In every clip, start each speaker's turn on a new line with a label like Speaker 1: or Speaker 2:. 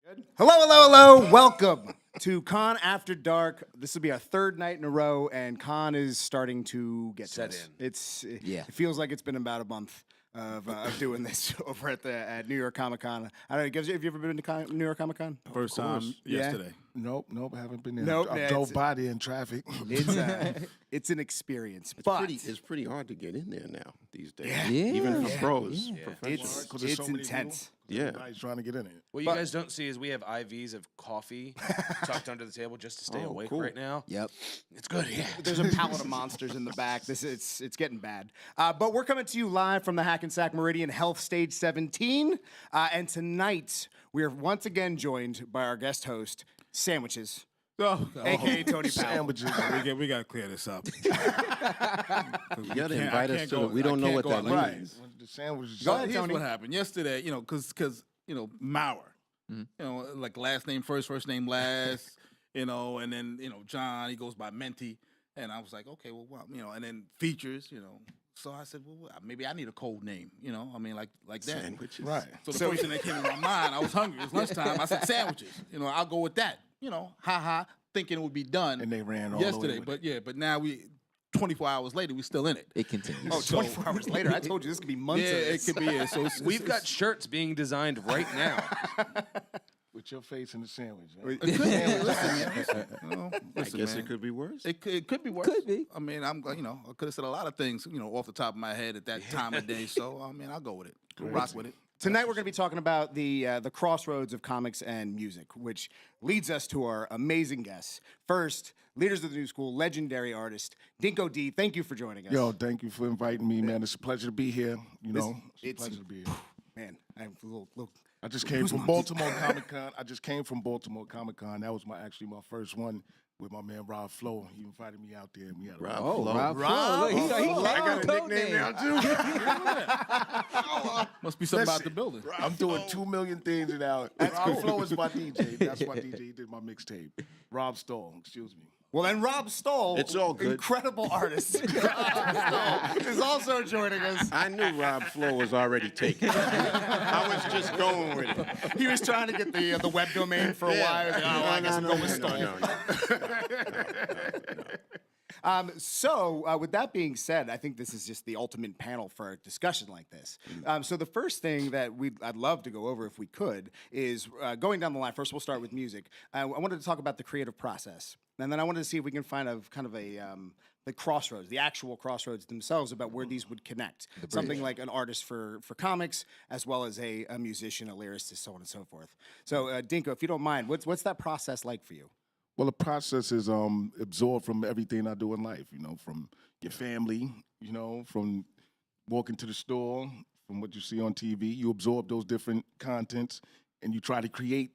Speaker 1: Hello, hello, hello. Welcome to Con After Dark. This will be our third night in a row, and Con is starting to get
Speaker 2: Set
Speaker 1: to us.
Speaker 2: in.
Speaker 1: It feels like it's been about a month of doing this over at New York Comic Con. I don't know, guys, have you ever been to New York Comic Con?
Speaker 3: First time
Speaker 1: Yeah.
Speaker 3: yesterday.
Speaker 4: Nope, haven't been there.
Speaker 1: Nope,
Speaker 4: I
Speaker 1: yeah,
Speaker 4: drove
Speaker 1: it's-
Speaker 4: by there in traffic.
Speaker 1: It's an experience,
Speaker 5: It's pretty hard to get in there now these days.
Speaker 1: Yeah.
Speaker 5: Even for pros,
Speaker 1: it's
Speaker 5: professionals.
Speaker 4: 'Cause there's so many
Speaker 1: intense.
Speaker 4: people.
Speaker 5: Yeah.
Speaker 4: Everybody's trying to get in it.
Speaker 2: What you guys don't see is we have IVs of coffee tucked under the table just to stay
Speaker 5: Oh,
Speaker 2: awake
Speaker 5: cool.
Speaker 2: right now.
Speaker 6: Yep.
Speaker 2: It's good, yeah.
Speaker 1: There's a pallet of monsters in the back. It's getting bad. But we're coming to you live from the Hackensack Meridian Health Stage 17. And tonight, we are once again joined by our guest host, Sandwiches, a.k.a. Tony Powell.
Speaker 4: Sandwiches.
Speaker 3: We got to clear this up.
Speaker 5: You got to invite us to the. We don't know what that
Speaker 3: right.
Speaker 5: means.
Speaker 4: The sandwiches.
Speaker 1: Go ahead,
Speaker 3: Here's
Speaker 1: Tony.
Speaker 3: what happened yesterday. Because Maurer. Like last name first name last. And then John, he goes by Menti, and I was like, okay, well, and then features. So I said, well, maybe I need a code name. Like that.
Speaker 5: Sandwiches.
Speaker 4: Right.
Speaker 3: So the first thing that came in my mind, I was hungry. It was lunchtime. I said sandwiches. I'll go with that. Thinking it would be done.
Speaker 4: And they ran all the way
Speaker 3: yesterday.
Speaker 4: with
Speaker 3: But now 24 hours later, we still in it.
Speaker 6: It continues.
Speaker 1: Oh, 24 hours later. I told you this could be months
Speaker 3: Yeah,
Speaker 1: of
Speaker 3: it
Speaker 1: this.
Speaker 3: could be. So
Speaker 2: We've got shirts being designed right now.
Speaker 4: With your face in the sandwich.
Speaker 3: It could be. Listen,
Speaker 5: I guess it could be worse.
Speaker 3: It could be worse.
Speaker 6: Could be.
Speaker 3: I mean, I could have said a lot of things, off the top of my head at that time of day. So, I'll go with it. We'll rock with it.
Speaker 1: Tonight we're going to be talking about the crossroads of comics and music, which leads us to our amazing guests. First, leaders of the new school, legendary artist Dinco D. Thank you for joining us.
Speaker 4: Yo, thank you for inviting me, man. It's a pleasure to be here. It's a
Speaker 1: it's-
Speaker 4: pleasure to be here.
Speaker 1: Man, I'm a little
Speaker 4: I just came from Baltimore Comic Con. That was actually my first one with my man Rob Stull. He invited me out there, and we had a
Speaker 5: Rob
Speaker 6: Oh,
Speaker 5: Flo.
Speaker 6: Rob.
Speaker 1: Rob.
Speaker 6: He
Speaker 4: I got a
Speaker 6: code
Speaker 4: nickname
Speaker 6: name.
Speaker 4: now too.
Speaker 3: Must be something about the building.
Speaker 4: I'm doing 2 million things now. Rob Flo is my DJ. That's my DJ. He did my mixtape. Rob Stull, excuse me.
Speaker 1: Well, then Rob Stull,
Speaker 5: It's all good.
Speaker 1: incredible artist, is also joining us.
Speaker 5: I knew Rob Flo was already taken. I was just going with it.
Speaker 1: He was trying to get the web domain for a while. He was like, oh, I guess I'm going with Stull. So, with that being said, I think this is just the ultimate panel for a discussion like this. So the first thing that I'd love to go over, if we could, is going down the line. First, we'll start with music. I wanted to talk about the creative process, and then I wanted to see if we can find the crossroads, the actual crossroads themselves, about where these would connect. Something like an artist for comics, as well as a musician, a lyricist, so on and so forth. So, Dinco, if you don't mind, what's that process like for you?
Speaker 4: Well, the process is absorbed from everything I do in life, from your family, from walking to the store, from what you see on TV. You absorb those different contents, and you try to create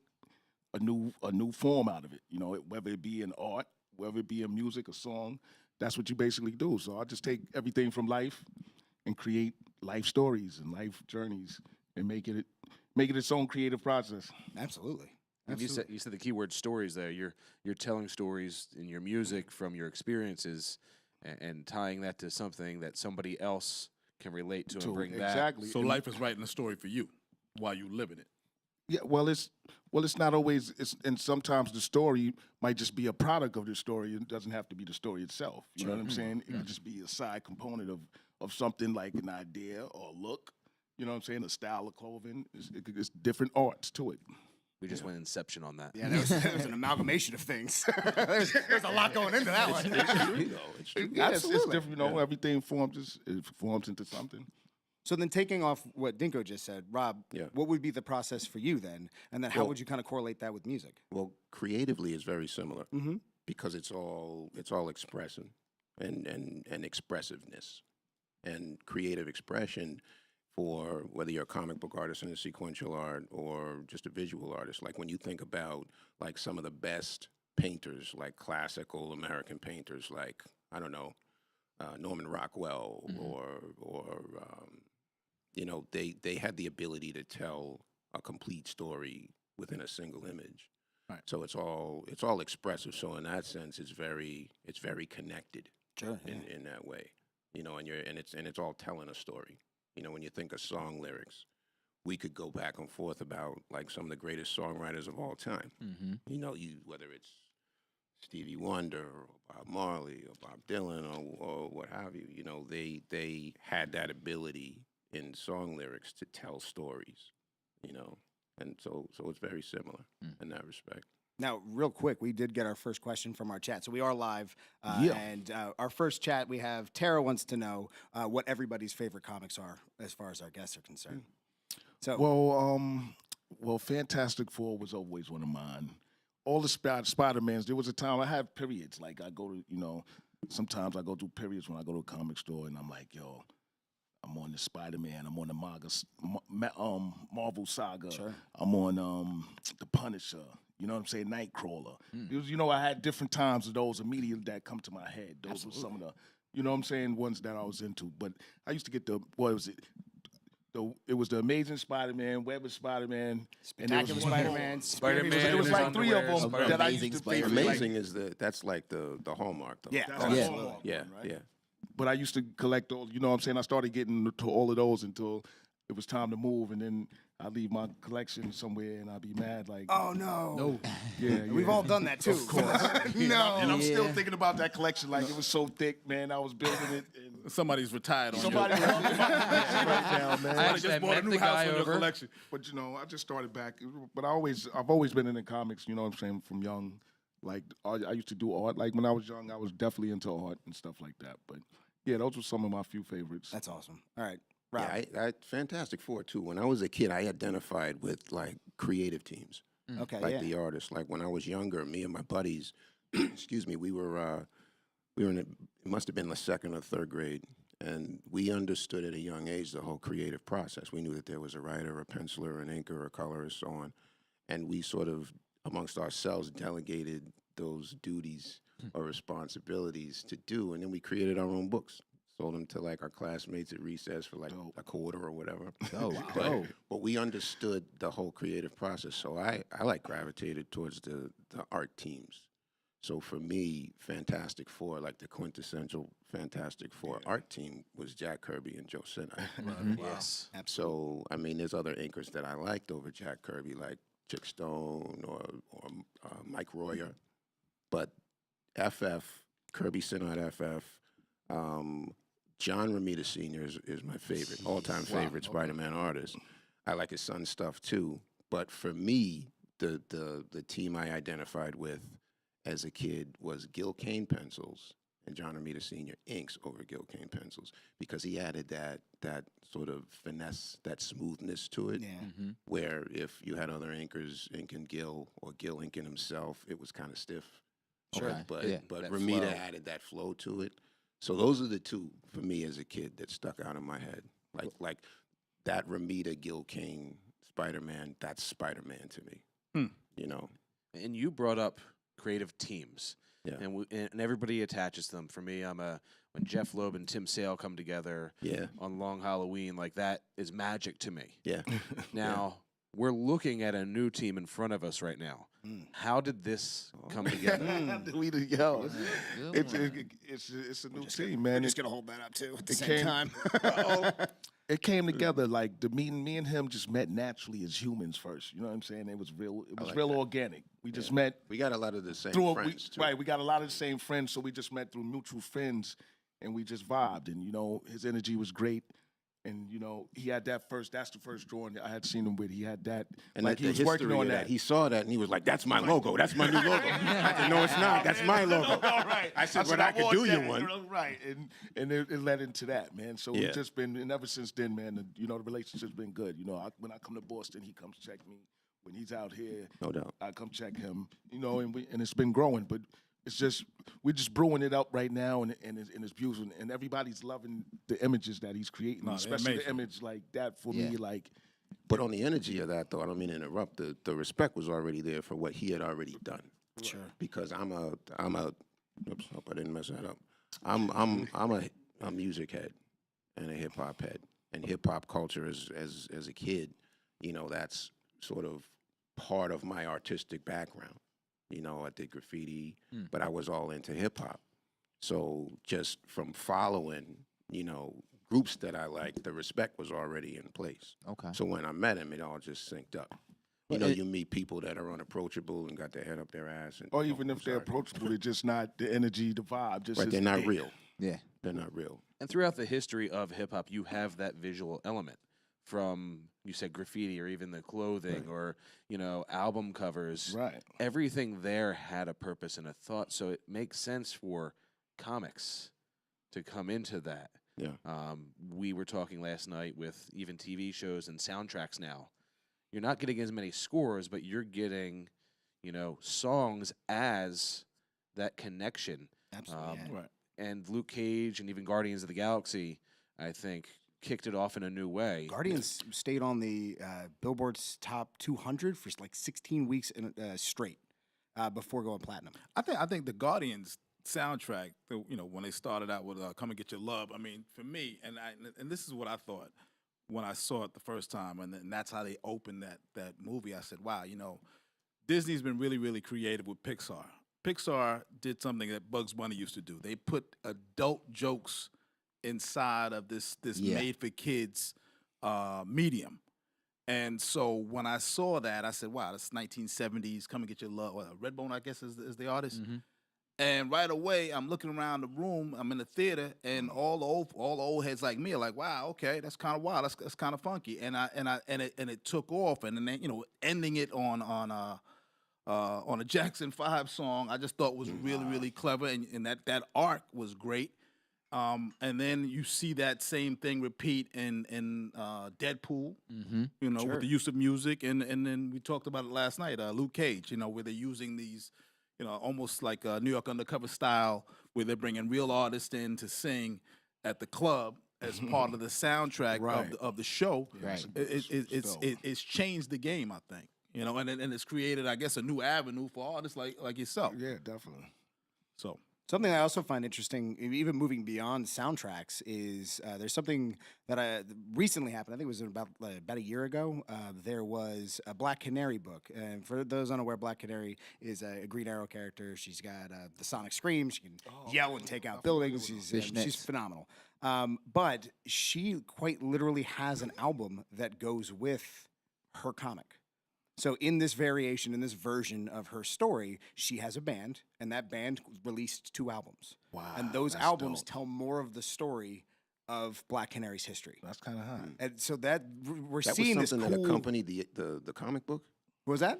Speaker 4: a new form out of it, whether it be in art, whether it be in music, a song. That's what you basically do. So I just take everything from life and create life stories and life journeys and make it its own creative process.
Speaker 1: Absolutely.
Speaker 2: And you said the keyword stories there. You're telling stories in your music from your experiences and tying that to something that somebody else can relate to and bring back.
Speaker 4: Exactly.
Speaker 3: So
Speaker 4: And-
Speaker 3: life is writing a story for you while you live in it.
Speaker 4: Yeah, well, it's not always. And sometimes the story might just be a product of the story. It doesn't have to be the story itself. You know what I'm saying? It could just be a side component of something like an idea or a look. You know what I'm saying? A style of clothing. It's different arts to it.
Speaker 2: We just went Inception on that.
Speaker 1: Yeah, that was an amalgamation of things. there's a lot going into that one.
Speaker 5: It's true, though. It's true.
Speaker 4: Yeah, it's
Speaker 1: Absolutely.
Speaker 4: different. Everything forms into something.
Speaker 1: So then, taking off what Dinco just said, Rob,
Speaker 5: Yeah.
Speaker 1: what would be the process for you then? And then how
Speaker 5: Well-
Speaker 1: would you kind of correlate that with music?
Speaker 5: Well, creatively is very similar
Speaker 1: Mm-hmm.
Speaker 5: because it's all expression and expressiveness and creative expression for whether you're a comic book artist in a sequential art or just a visual artist. Like when you think about like some of the best painters, like classical American painters, like I don't know, Norman Rockwell or they had the ability to tell a complete story within a single image.
Speaker 4: Right.
Speaker 5: So it's all expressive. So in that sense, it's very connected
Speaker 1: Sure.
Speaker 5: in that way. And it's all telling a story. When you think of song lyrics, we could go back and forth about like some of the greatest songwriters of all time. You know, whether it's Stevie Wonder or Bob Marley or Bob Dylan or what have you. You know, they had that ability in song lyrics to tell stories. You know, and so it's very similar in that respect.
Speaker 1: Now, real quick, we did get our first question from our chat. So we are live.
Speaker 4: Yeah.
Speaker 1: And our first chat, we have Tara wants to know what everybody's favorite comics are as far as our guests are concerned. So,
Speaker 4: Well, Fantastic Four was always one of mine. All the Spider-Mans, there was a time I had periods. Like I go to, sometimes I go through periods when I go to a comic store and I'm like, yo, I'm on the Spider-Man. I'm on the Marvel Saga.
Speaker 1: Sure.
Speaker 4: I'm on the Punisher. You know what I'm saying? Nightcrawler. It was, I had different times of those immediately that come to my head. Those were some of the, ones that I was into. But I used to get it was the Amazing Spider-Man, Web of Spider-Man,
Speaker 1: Spectacular Spider-Man.
Speaker 2: Spider-Man.
Speaker 4: It was
Speaker 2: in
Speaker 4: like
Speaker 2: his
Speaker 4: three of
Speaker 2: underwear,
Speaker 4: them that I
Speaker 6: Amazing
Speaker 4: used to
Speaker 6: Spider-Man.
Speaker 4: favorite.
Speaker 5: Amazing that's like the hallmark though.
Speaker 1: Yeah.
Speaker 4: That's
Speaker 6: Yeah.
Speaker 4: the hallmark
Speaker 5: Yeah,
Speaker 4: one, right?
Speaker 5: yeah.
Speaker 4: But I used to collect all, I started getting to all of those until it was time to move, and then I'd leave my collection somewhere and I'd be mad like,
Speaker 1: oh, no.
Speaker 4: yeah,
Speaker 1: We've all done that, too. Of course. No.
Speaker 4: And I'm still thinking about that collection like it was so thick, man. I was building it. And
Speaker 3: Somebody's retired on
Speaker 4: somebody
Speaker 3: your
Speaker 4: right now, man.
Speaker 2: I
Speaker 3: Somebody
Speaker 2: actually
Speaker 3: just bought a
Speaker 2: met
Speaker 3: new
Speaker 2: the
Speaker 3: house
Speaker 2: guy
Speaker 3: on your
Speaker 2: over.
Speaker 3: collection.
Speaker 4: But I just started back. But I've always been into comics. You know what I'm saying? From young, like I used to do art. Like when I was young, I was definitely into art and stuff like that. But yeah, those were some of my few favorites.
Speaker 1: That's awesome. All right. Rob.
Speaker 5: Yeah, I Fantastic Four too. When I was a kid, I identified with like creative teams,
Speaker 1: Okay,
Speaker 5: like
Speaker 1: yeah.
Speaker 5: the artists. Like when I was younger, me and my buddies, excuse me, we were in it must have been the second or third grade, and we understood at a young age the whole creative process. We knew that there was a writer, a penciler, an inker, a colorist, so on, and we sort of amongst ourselves delegated those duties or responsibilities to do, and then we created our own books. Sold them to like our classmates at recess for like a quarter or whatever.
Speaker 6: Oh,
Speaker 5: But we understood the whole creative process. So I like gravitated towards the art teams. So for me, Fantastic Four, like the quintessential Fantastic Four art team was Jack Kirby and Joe Sinner.
Speaker 2: Yes.
Speaker 5: So, I mean, there's other inkers that I liked over Jack Kirby, like Chick Stone or Mike Royer. But FF, Kirby Sinner at FF, John Romita Sr. is my favorite, all-time favorite Spider-Man artist. I like his son's stuff too. But for me, the team I identified with as a kid was Gil Kane pencils and John Romita Sr. inks over Gil Kane pencils because he added that sort of finesse, that smoothness to it.
Speaker 1: Yeah.
Speaker 5: Where if you had other inkers inking Gil or Gil inking himself, it was kind of stiff.
Speaker 6: Sure.
Speaker 5: But
Speaker 6: Yeah.
Speaker 5: but
Speaker 2: That
Speaker 5: Romita
Speaker 2: flow.
Speaker 5: added that flow to it. So those are the two for me as a kid that stuck out in my head. Like that Romita Gil Kane Spider-Man, that's Spider-Man to me. You know.
Speaker 2: And you brought up creative teams.
Speaker 5: Yeah.
Speaker 2: And everybody attaches them. For me, when Jeff Loeb and Tim Sale come together
Speaker 5: Yeah.
Speaker 2: on Long Halloween, like that is magic to me.
Speaker 5: Yeah.
Speaker 2: Now, we're looking at a new team in front of us right now. How did this come together?
Speaker 4: It's a new team, man.
Speaker 1: We're just going to hold that up, too, at the
Speaker 4: it
Speaker 1: same
Speaker 4: came-
Speaker 1: time.
Speaker 4: It came together like the meeting. Me and him just met naturally as humans first. You know what I'm saying? It was real. It was
Speaker 5: like
Speaker 4: real
Speaker 5: that.
Speaker 4: organic. We just met
Speaker 5: We got a lot of the same
Speaker 4: through
Speaker 5: friends too.
Speaker 4: right. We got a lot of the same friends, so we just met through mutual friends, and we just vibed. And his energy was great. And he had that first. That's the first drawing that I had seen him with. He had that.
Speaker 5: And
Speaker 4: like
Speaker 5: the
Speaker 4: he was
Speaker 5: history
Speaker 4: working on
Speaker 5: of
Speaker 4: that.
Speaker 5: He saw that and he was like, "That's my logo. That's my new logo." I said, "No, it's not. That's my logo."
Speaker 4: All right.
Speaker 5: I said, "But I could
Speaker 4: want
Speaker 5: do you
Speaker 4: that,"
Speaker 5: one."
Speaker 4: Right. And it led into that, man. So
Speaker 5: Yeah.
Speaker 4: we've just been, and ever since then, man, the relationship's been good. When I come to Boston, he comes check me. When he's out here,
Speaker 5: No doubt.
Speaker 4: I come check him. And it's been growing, but it's just we're just brewing it up right now, and it's beautiful, and everybody's loving the images that he's creating,
Speaker 3: No, they're
Speaker 4: especially the
Speaker 3: amazing.
Speaker 4: image like that for
Speaker 6: Yeah.
Speaker 4: me, like.
Speaker 5: But on the energy of that, though, I don't mean to interrupt. The respect was already there for what he had already done.
Speaker 1: Sure.
Speaker 5: Because I'm a. Oops, hope I didn't mess that up. I'm a music head and a hip hop head, and hip hop culture as a kid, that's sort of part of my artistic background. I did graffiti, but I was all into hip hop. So just from following, groups that I liked, the respect was already in place.
Speaker 6: Okay.
Speaker 5: So when I met him, it all just synced up. You know, you meet people that are unapproachable and got their head up their ass. And,
Speaker 4: Or even if they're approachable, they're just not the energy, the vibe. Just
Speaker 5: Right, they're not real.
Speaker 6: Yeah.
Speaker 5: They're not real.
Speaker 2: And throughout the history of hip hop, you have that visual element from, you said graffiti or even the clothing or, you know, album covers.
Speaker 4: Right.
Speaker 2: Everything there had a purpose and a thought. So it makes sense for comics to come into that.
Speaker 5: Yeah.
Speaker 2: We were talking last night with even TV shows and soundtracks now. You're not getting as many scores, but you're getting, you know, songs as that connection.
Speaker 1: Absolutely. yeah.
Speaker 3: Right.
Speaker 2: And Luke Cage and even Guardians of the Galaxy, I think, kicked it off in a new way.
Speaker 1: Guardians stayed on the Billboard's top 200 for like 16 weeks straight before going platinum.
Speaker 3: I think the Guardians soundtrack, you know, when they started out with "Come and Get Your Love," I mean, for me, and this is what I thought when I saw it the first time, and that's how they opened that movie. I said, wow, you know, Disney's been really, really creative with Pixar. Pixar did something that Bugs Bunny used to do. They put adult jokes inside of this made for kids medium. And so when I saw that, I said, wow, that's 1970s, Come and Get Your Love. Redbone, I guess, is the artist.
Speaker 6: Mm-hmm.
Speaker 3: And right away, I'm looking around the room. I'm in the theater, and all the old heads like me are like, "Wow, okay, that's kind of wild. That's kind of funky." And it took off, and then, you know, ending it on a Jackson 5 song, I just thought was really, really clever, and that arc was great. And then you see that same thing repeat in Deadpool, you know, with the use of music, and then we talked about it last night, Luke Cage, you know, where they're using these, you know, almost like New York Undercover style, where they're bringing real artists in to sing at the club as part of the soundtrack of the show.
Speaker 6: Right.
Speaker 3: It's changed the game, I think. You know, and it's created, I guess, a new avenue for artists like yourself.
Speaker 4: Yeah, definitely.
Speaker 3: So
Speaker 1: Something I also find interesting, even moving beyond soundtracks, is there's something that recently happened. I think it was about a year ago. There was a Black Canary book. And for those unaware, Black Canary is a Green Arrow character. She's got the sonic scream. She can yell and take out buildings. She's phenomenal. But she quite literally has an album that goes with her comic. So in this variation, in this version of her story, she has a band, and that band released 2 albums.
Speaker 4: Wow.
Speaker 1: And those
Speaker 4: that's
Speaker 1: albums
Speaker 4: dope.
Speaker 1: tell more of the story of Black Canary's history.
Speaker 4: That's kind of hot.
Speaker 1: And so that we're
Speaker 5: That
Speaker 1: seeing
Speaker 5: was
Speaker 1: this
Speaker 5: something
Speaker 1: cool...
Speaker 5: that accompanied the comic book?
Speaker 1: What was that?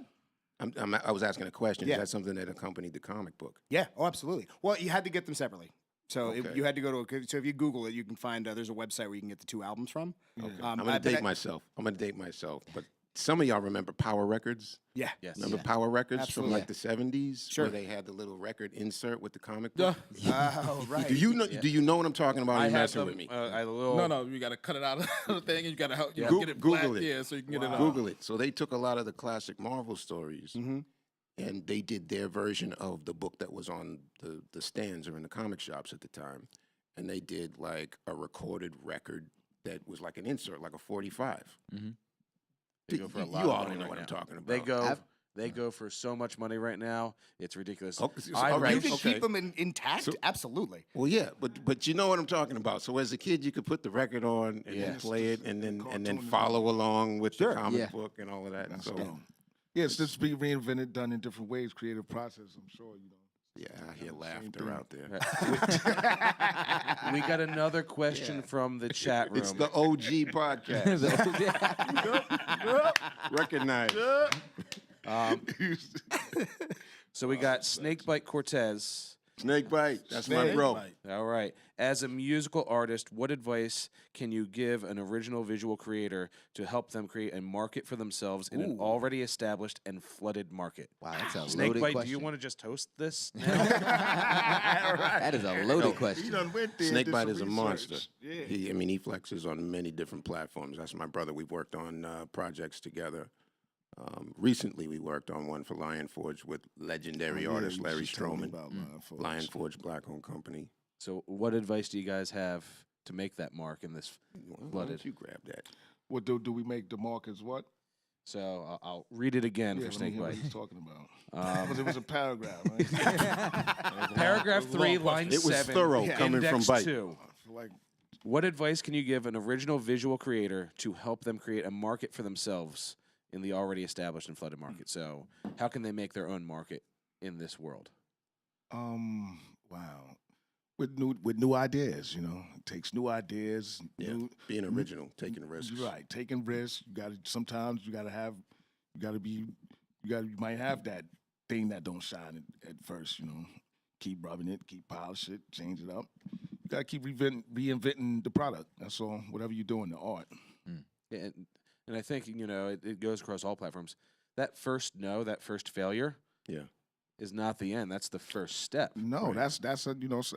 Speaker 5: I was asking a question.
Speaker 1: Yeah.
Speaker 5: Is that something that accompanied the comic book?
Speaker 1: Yeah, oh, absolutely. Well, you had to get them separately. So
Speaker 5: Okay.
Speaker 1: you had to go to so if you Google it, you can find there's a website where you can get the 2 albums from.
Speaker 4: Okay.
Speaker 5: I'm going to date myself. But some of y'all remember Power Records?
Speaker 1: Yeah.
Speaker 2: Yes.
Speaker 5: Remember Power Records
Speaker 1: Absolutely.
Speaker 5: from like the 70s?
Speaker 1: Sure.
Speaker 5: Where they had the little record insert with the comic book?
Speaker 1: Oh, right.
Speaker 5: Do you know? Do you know what I'm talking about? Are you messing with me?
Speaker 2: A little,
Speaker 3: no, you got to cut it out of the thing, and you got to help
Speaker 5: Go-
Speaker 3: get it
Speaker 5: Google
Speaker 3: flat,
Speaker 5: it.
Speaker 3: yeah, so you can get it out.
Speaker 5: Google it. So they took a lot of the classic Marvel stories,
Speaker 1: Mm-hmm.
Speaker 5: and they did their version of the book that was on the stands or in the comic shops at the time, and they did like a recorded record that was like an insert, like a 45.
Speaker 2: They go for a
Speaker 5: You
Speaker 2: lot of
Speaker 5: all
Speaker 2: money
Speaker 5: know
Speaker 2: right
Speaker 5: what
Speaker 2: now.
Speaker 5: I'm talking about.
Speaker 2: They go. They go for so much money right now. It's ridiculous.
Speaker 5: Oh, so-
Speaker 2: I
Speaker 5: oh,
Speaker 2: write-
Speaker 1: You can
Speaker 5: Okay.
Speaker 1: keep them intact?
Speaker 5: So-
Speaker 1: Absolutely.
Speaker 5: Well, yeah, but you know what I'm talking about. So as a kid, you could put the record on and then
Speaker 2: Yes.
Speaker 5: play it, and then
Speaker 4: Cartoon.
Speaker 5: follow along with
Speaker 1: Sure.
Speaker 5: the comic
Speaker 6: Yeah.
Speaker 5: book and all of that.
Speaker 4: That's
Speaker 5: So
Speaker 4: dope. Yeah, it's just be reinvented, done in different ways, creative process. I'm sure you know.
Speaker 5: yeah, I hear
Speaker 4: Same
Speaker 5: laughter
Speaker 4: thing.
Speaker 5: out there.
Speaker 2: we got another question from the chat room.
Speaker 5: It's the OG podcast. Recognize.
Speaker 2: So we got Snakebite Cortez.
Speaker 5: Snakebite. That's my bro.
Speaker 3: Right.
Speaker 2: All right. As a musical artist, what advice can you give an original visual creator to help them create a market for themselves in an already established and flooded market?
Speaker 6: Wow, that's a loaded
Speaker 2: Snakebite,
Speaker 6: question.
Speaker 2: do you want to just host this?
Speaker 6: That is a loaded
Speaker 4: He
Speaker 6: question.
Speaker 4: done went there.
Speaker 5: Snakebite
Speaker 4: did
Speaker 5: is a
Speaker 4: some
Speaker 5: monster.
Speaker 4: research. Yeah.
Speaker 5: He flexes on many different platforms. That's my brother. We've worked on projects together. Recently, we worked on one for Lion Forge with legendary
Speaker 4: Oh, yeah,
Speaker 5: artist
Speaker 4: you
Speaker 5: Larry
Speaker 4: just told me
Speaker 5: Stroman.
Speaker 4: about Forge.
Speaker 5: Lion Forge Black-owned company.
Speaker 2: So what advice do you guys have to make that mark in this
Speaker 5: Why don't
Speaker 2: flooded?
Speaker 5: you grab that?
Speaker 4: What do we make the markers? What?
Speaker 2: So I'll read it again
Speaker 4: Yeah,
Speaker 2: for
Speaker 4: let me hear what
Speaker 2: Snakebite.
Speaker 4: he's talking about. Because it was a paragraph. Right?
Speaker 2: Paragraph 3, line
Speaker 5: It was
Speaker 2: 7.
Speaker 5: thorough coming from
Speaker 2: Index
Speaker 5: Bite.
Speaker 2: 2.
Speaker 4: I feel like
Speaker 2: What advice can you give an original visual creator to help them create a market for themselves in the already established and flooded market? So, how can they make their own market in this world?
Speaker 4: Wow. With new ideas, it takes new ideas.
Speaker 5: Yeah, being original, taking risks.
Speaker 4: Right, taking risks. You might have that thing that don't shine at first. Keep rubbing it, keep polish it, change it up. You gotta keep reinventing the product. That's all. Whatever you do in the art.
Speaker 2: Yeah, and I think it goes across all platforms. That first no, that first failure,
Speaker 5: Yeah.
Speaker 2: is not the end. That's the first step.
Speaker 4: No,
Speaker 5: Right.
Speaker 4: that's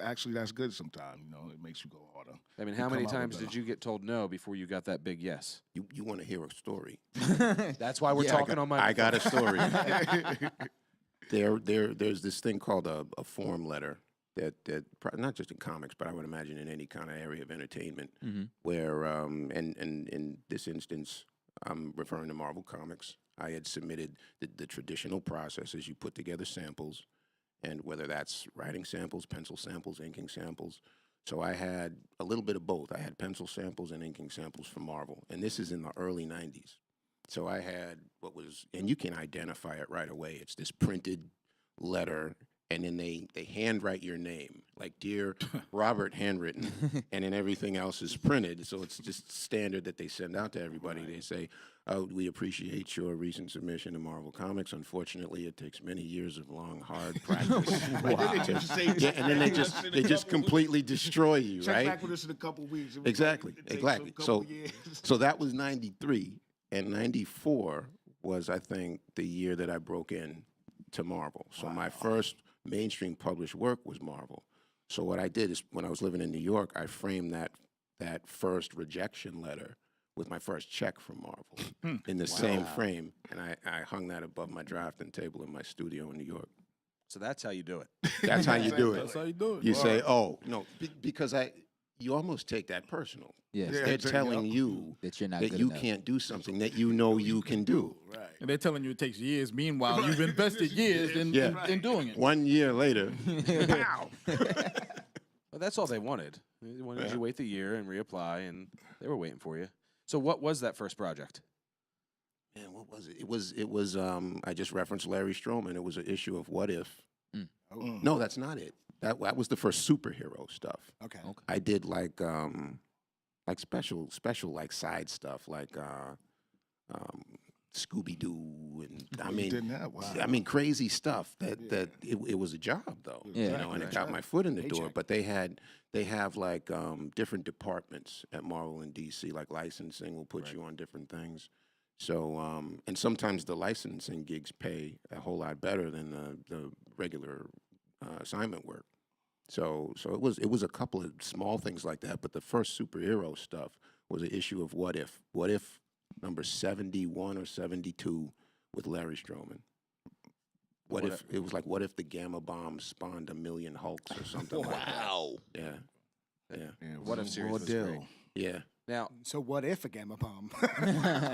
Speaker 4: actually that's good sometimes. It makes you go harder.
Speaker 2: I mean,
Speaker 4: You
Speaker 2: how many
Speaker 4: come out with
Speaker 2: times did
Speaker 4: better.
Speaker 2: you get told no before you got that big yes?
Speaker 5: You want to hear a story?
Speaker 2: That's why we're talking on my.
Speaker 5: I got a story. There's this thing called a form letter that not just in comics, but I would imagine in any kind of area of entertainment, where and in this instance, I'm referring to Marvel Comics. I had submitted the traditional process as you put together samples, and whether that's writing samples, pencil samples, inking samples. So I had a little bit of both. I had pencil samples and inking samples for Marvel, and this is in the early 90s. So I had what was, and you can identify it right away. It's this printed letter, and then they handwrite your name, like Dear Robert handwritten, and then everything else is printed. So it's just standard that they send out to everybody. They say, "Oh, we appreciate your recent submission to Marvel Comics. Unfortunately, it takes many years of long, hard practice." And then they just completely destroy you,
Speaker 4: Check
Speaker 5: right?
Speaker 4: back with us in a couple weeks.
Speaker 5: Exactly,
Speaker 4: It takes a
Speaker 5: exactly.
Speaker 4: couple years.
Speaker 5: So that was 93, and 94 was, I think, the year that I broke in to Marvel. So my first mainstream published work was Marvel. So what I did is, when I was living in New York, I framed that first rejection letter with my first check from Marvel in the same frame, and I hung that above my drafting table in my studio in New York.
Speaker 2: So that's how you do it.
Speaker 5: That's how you do it.
Speaker 3: That's how you do it.
Speaker 5: You say, "Oh no," because you almost take that personal.
Speaker 6: Yes.
Speaker 4: Yeah.
Speaker 5: They're telling you
Speaker 6: That you're not
Speaker 5: that
Speaker 6: good
Speaker 5: you
Speaker 6: enough.
Speaker 5: can't do something that you know you can do.
Speaker 4: Right.
Speaker 3: And they're telling you it takes years. Meanwhile, you've invested years in doing it.
Speaker 5: 1 year later, pow.
Speaker 2: Well, that's all they wanted. They wanted you to wait the year and reapply, and they were waiting for you. So what was that first project?
Speaker 5: Man, what was it? It was. I just referenced Larry Stroman. It was an issue of What If. No, that's not it. That was the first superhero stuff.
Speaker 1: Okay.
Speaker 5: I did like special like side stuff like Scooby Doo and I
Speaker 4: You
Speaker 5: mean
Speaker 4: didn't have- wow.
Speaker 5: I mean crazy stuff that it was a job though.
Speaker 6: Yeah.
Speaker 5: And it got my foot in the door.
Speaker 1: Paycheck.
Speaker 5: But they have like different departments at Marvel and DC, like licensing will put you on different things. So and sometimes the licensing gigs pay a whole lot better than the regular assignment work. So it was a couple of small things like that, but the first superhero stuff was an issue of What If. What If number 71 or 72 with Larry Stroman. What if it was like, what if the gamma bomb spawned 1 million Hulks or something like that?
Speaker 6: Wow.
Speaker 5: Yeah. Yeah.
Speaker 4: Yeah, it
Speaker 2: What
Speaker 4: was
Speaker 2: if
Speaker 4: a
Speaker 2: series was
Speaker 4: ordeal.
Speaker 2: great.
Speaker 5: Yeah.
Speaker 2: Now,
Speaker 1: So what if a gamma bomb?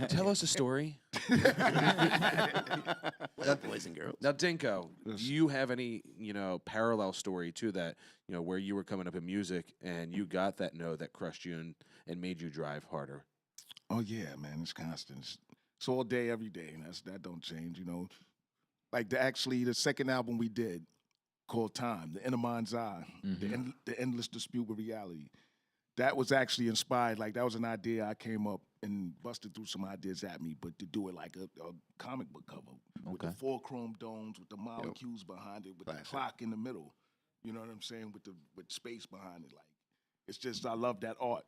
Speaker 2: tell us a story.
Speaker 5: Boys and girls.
Speaker 2: Now, Dinco, do you have any, parallel story to that, where you were coming up in music and you got that no that crushed you and made you drive harder?
Speaker 4: Oh yeah, man, it's constant. It's all day, every day, and that don't change. Like the second album we did, called Time, The Inner Mind's Eye, the endless dispute with reality. That was actually inspired. Like that was an idea I came up and busted through some ideas at me, but to do it like a comic book cover with the 4 chrome domes, with the molecules behind it, with the clock in the middle. You know what I'm saying? With space behind it. Like it's just I love that art.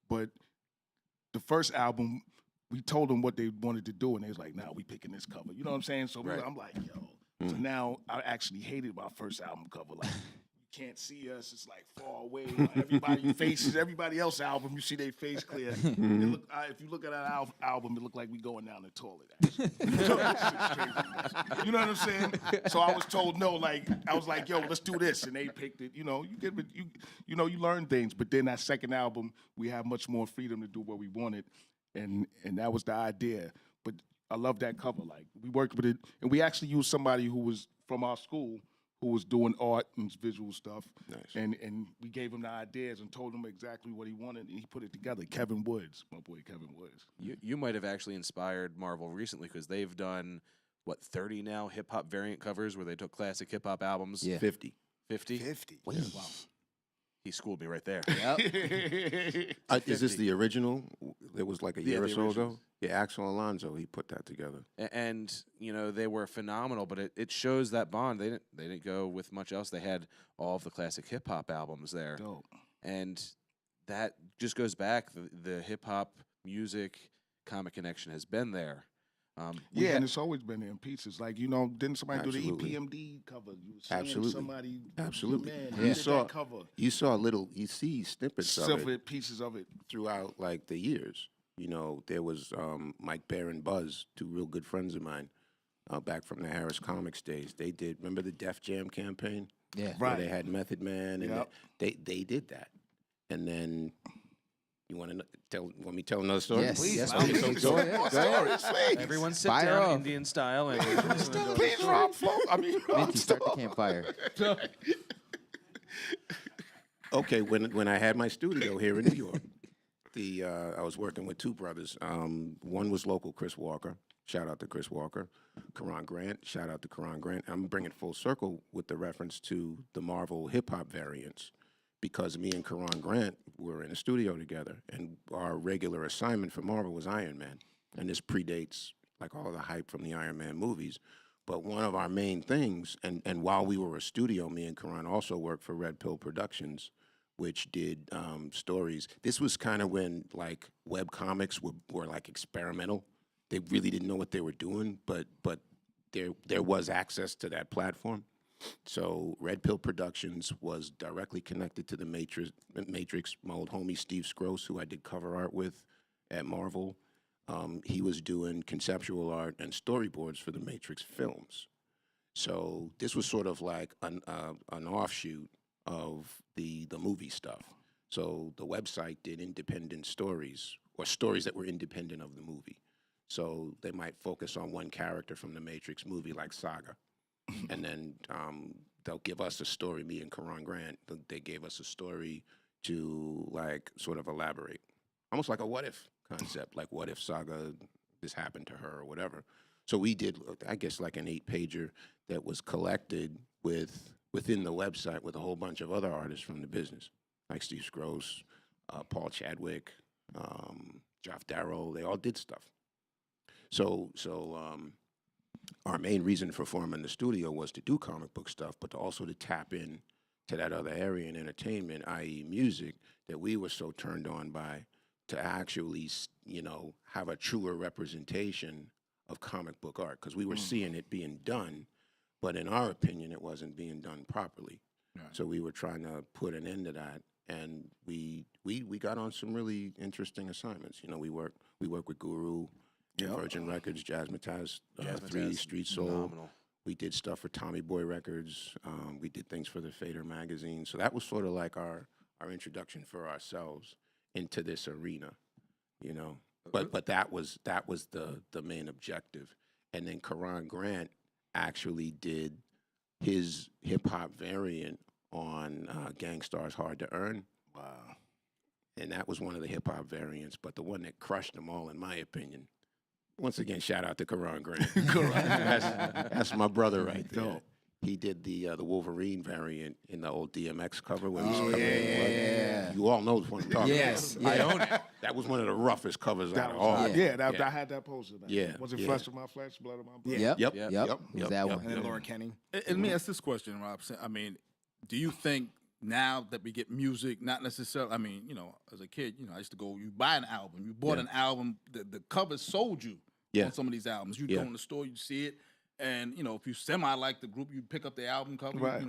Speaker 4: But the first album, we told them what they wanted to do, and they was like, "Nah, we picking this cover." You know what I'm saying? So I'm like, "Yo." So now I actually hated my first album cover. Like you can't see us; it's like far away. Like, everybody faces everybody else's album. You see their face clear. It look, if you look at our album, it look like we going down the toilet. Actually. So that shit's crazy. You know what I'm saying? So I was told no. Like I was like, "Yo, let's do this," and they picked it. You learn things. But then that second album, we have much more freedom to do what we wanted. And that was the idea. But I love that cover. Like we worked with it, and we actually used somebody who was from our school who was doing art and visual stuff.
Speaker 5: Nice.
Speaker 4: And we gave him the ideas and told him exactly what he wanted, and he put it together. Kevin Woods, my boy Kevin Woods.
Speaker 2: You might have actually inspired Marvel recently because they've done, 30 now hip-hop variant covers where they took classic hip-hop albums.
Speaker 6: Yeah.
Speaker 5: 50.
Speaker 2: 50?
Speaker 1: 50.
Speaker 6: Wow.
Speaker 2: He schooled me right there.
Speaker 6: Yep.
Speaker 5: Is this the original? It was like a year or
Speaker 2: the
Speaker 5: so ago?
Speaker 2: originals.
Speaker 5: Yeah, Axel Alonso, he put that together.
Speaker 2: And they were phenomenal, but it shows that bond. They didn't go with much else. They had all of the classic hip hop albums there,
Speaker 4: Dope.
Speaker 2: and that just goes back. The hip hop music comic connection has been there.
Speaker 4: Yeah, and it's always been there in pieces. Like, didn't somebody
Speaker 5: Absolutely.
Speaker 4: do the EPMD cover? You were seeing
Speaker 5: Absolutely.
Speaker 4: somebody,
Speaker 5: Absolutely.
Speaker 4: man,
Speaker 5: You
Speaker 4: did
Speaker 5: saw-
Speaker 4: that cover.
Speaker 5: You see snippets of
Speaker 4: Several
Speaker 5: it
Speaker 4: pieces of it.
Speaker 5: throughout, like, the years. There was Mike Bear and Buzz, two real good friends of mine, back from the Harris Comics days. They did, remember the Def Jam campaign?
Speaker 6: Yeah.
Speaker 5: Where
Speaker 4: Right.
Speaker 5: they had Method Man, and
Speaker 4: Yep.
Speaker 5: they did that. And then, you want me to tell another story?
Speaker 6: Yes.
Speaker 1: Please,
Speaker 6: Yes.
Speaker 1: by
Speaker 6: please.
Speaker 1: all means.
Speaker 6: Go ahead. Go ahead.
Speaker 2: Everyone sit
Speaker 6: Fire
Speaker 2: down,
Speaker 6: off.
Speaker 2: Indian style, and
Speaker 4: Please, Rob Flow.
Speaker 6: Minty, start the campfire.
Speaker 5: Okay, when I had my studio here in New York, I was working with two brothers. One was local, Chris Walker. Shout out to Chris Walker. Karan Grant. Shout out to Karan Grant. I'm bringing full circle with the reference to the Marvel hip hop variants, because me and Karan Grant were in a studio together, and our regular assignment for Marvel was Iron Man, and this predates like all the hype from the Iron Man movies. But one of our main things, and while we were a studio, me and Karan also worked for Red Pill Productions, which did stories. This was kind of when like web comics were like experimental. They really didn't know what they were doing, but there was access to that platform. So Red Pill Productions was directly connected to the Matrix. My old homie Steve Scroce, who I did cover art with at Marvel, he was doing conceptual art and storyboards for the Matrix films. So this was sort of like an offshoot of the movie stuff. So the website did independent stories, or stories that were independent of the movie. So they might focus on one character from the Matrix movie, like Saga. And then they'll give us a story, me and Karan Grant, they gave us a story to like sort of elaborate. Almost like a what if concept, like what if Saga, this happened to her or whatever. So we did, I guess, like an 8-pager that was collected within the website with a whole bunch of other artists from the business, like Steve Scroce, Paul Chadwick, Joff Darrow, they all did stuff. So our main reason for forming the studio was to do comic book stuff, but also to tap in to that other area in entertainment, i.e. music, that we were so turned on by, to actually, have a truer representation of comic book art, because we were seeing it being done, but in our opinion, it wasn't being done properly.
Speaker 3: Right.
Speaker 5: So we were trying to put an end to that, and we got on some really interesting assignments. We work with Guru, Virgin Records, Jazzmatazz, 3 Street Soul.
Speaker 2: phenomenal.
Speaker 5: We did stuff for Tommy Boy Records. We did things for the Fader magazine. So that was sort of like our introduction for ourselves into this arena, But that was the main objective. And then Karan Grant actually did his hip hop variant on Gangstar's Hard to Earn.
Speaker 4: Wow.
Speaker 5: And that was one of the hip hop variants, but the one that crushed them all, in my opinion. Once again, shout out to Karan Grant. That's my brother right there.
Speaker 4: Dope.
Speaker 5: He did the Wolverine variant in the old DMX cover where he was
Speaker 4: Oh,
Speaker 5: covered in blood.
Speaker 6: yeah.
Speaker 5: You all know what I'm talking
Speaker 6: Yes,
Speaker 5: about.
Speaker 6: yeah.
Speaker 5: I own it. That was one of the roughest covers out
Speaker 4: That
Speaker 5: of
Speaker 4: was
Speaker 5: all.
Speaker 4: hot.
Speaker 6: Yeah.
Speaker 4: I had that poster. Man.
Speaker 5: Yeah,
Speaker 4: Was it
Speaker 5: yeah.
Speaker 4: flesh of my flesh, blood of my blood?
Speaker 6: Yep.
Speaker 5: Yep.
Speaker 6: Yep.
Speaker 5: Yep.
Speaker 6: It was
Speaker 5: Yep.
Speaker 6: that
Speaker 5: Yep.
Speaker 6: one.
Speaker 1: And then Laura Kenny.
Speaker 3: And let me ask this question, Rob. I mean, do you think now that we get music, not necessarily, as a kid, I used to go, you buy an album, you bought an album, the cover sold you on some of these albums. You go in the store, you see it, and, if you semi-like the group, you'd pick up the album cover,
Speaker 4: Right.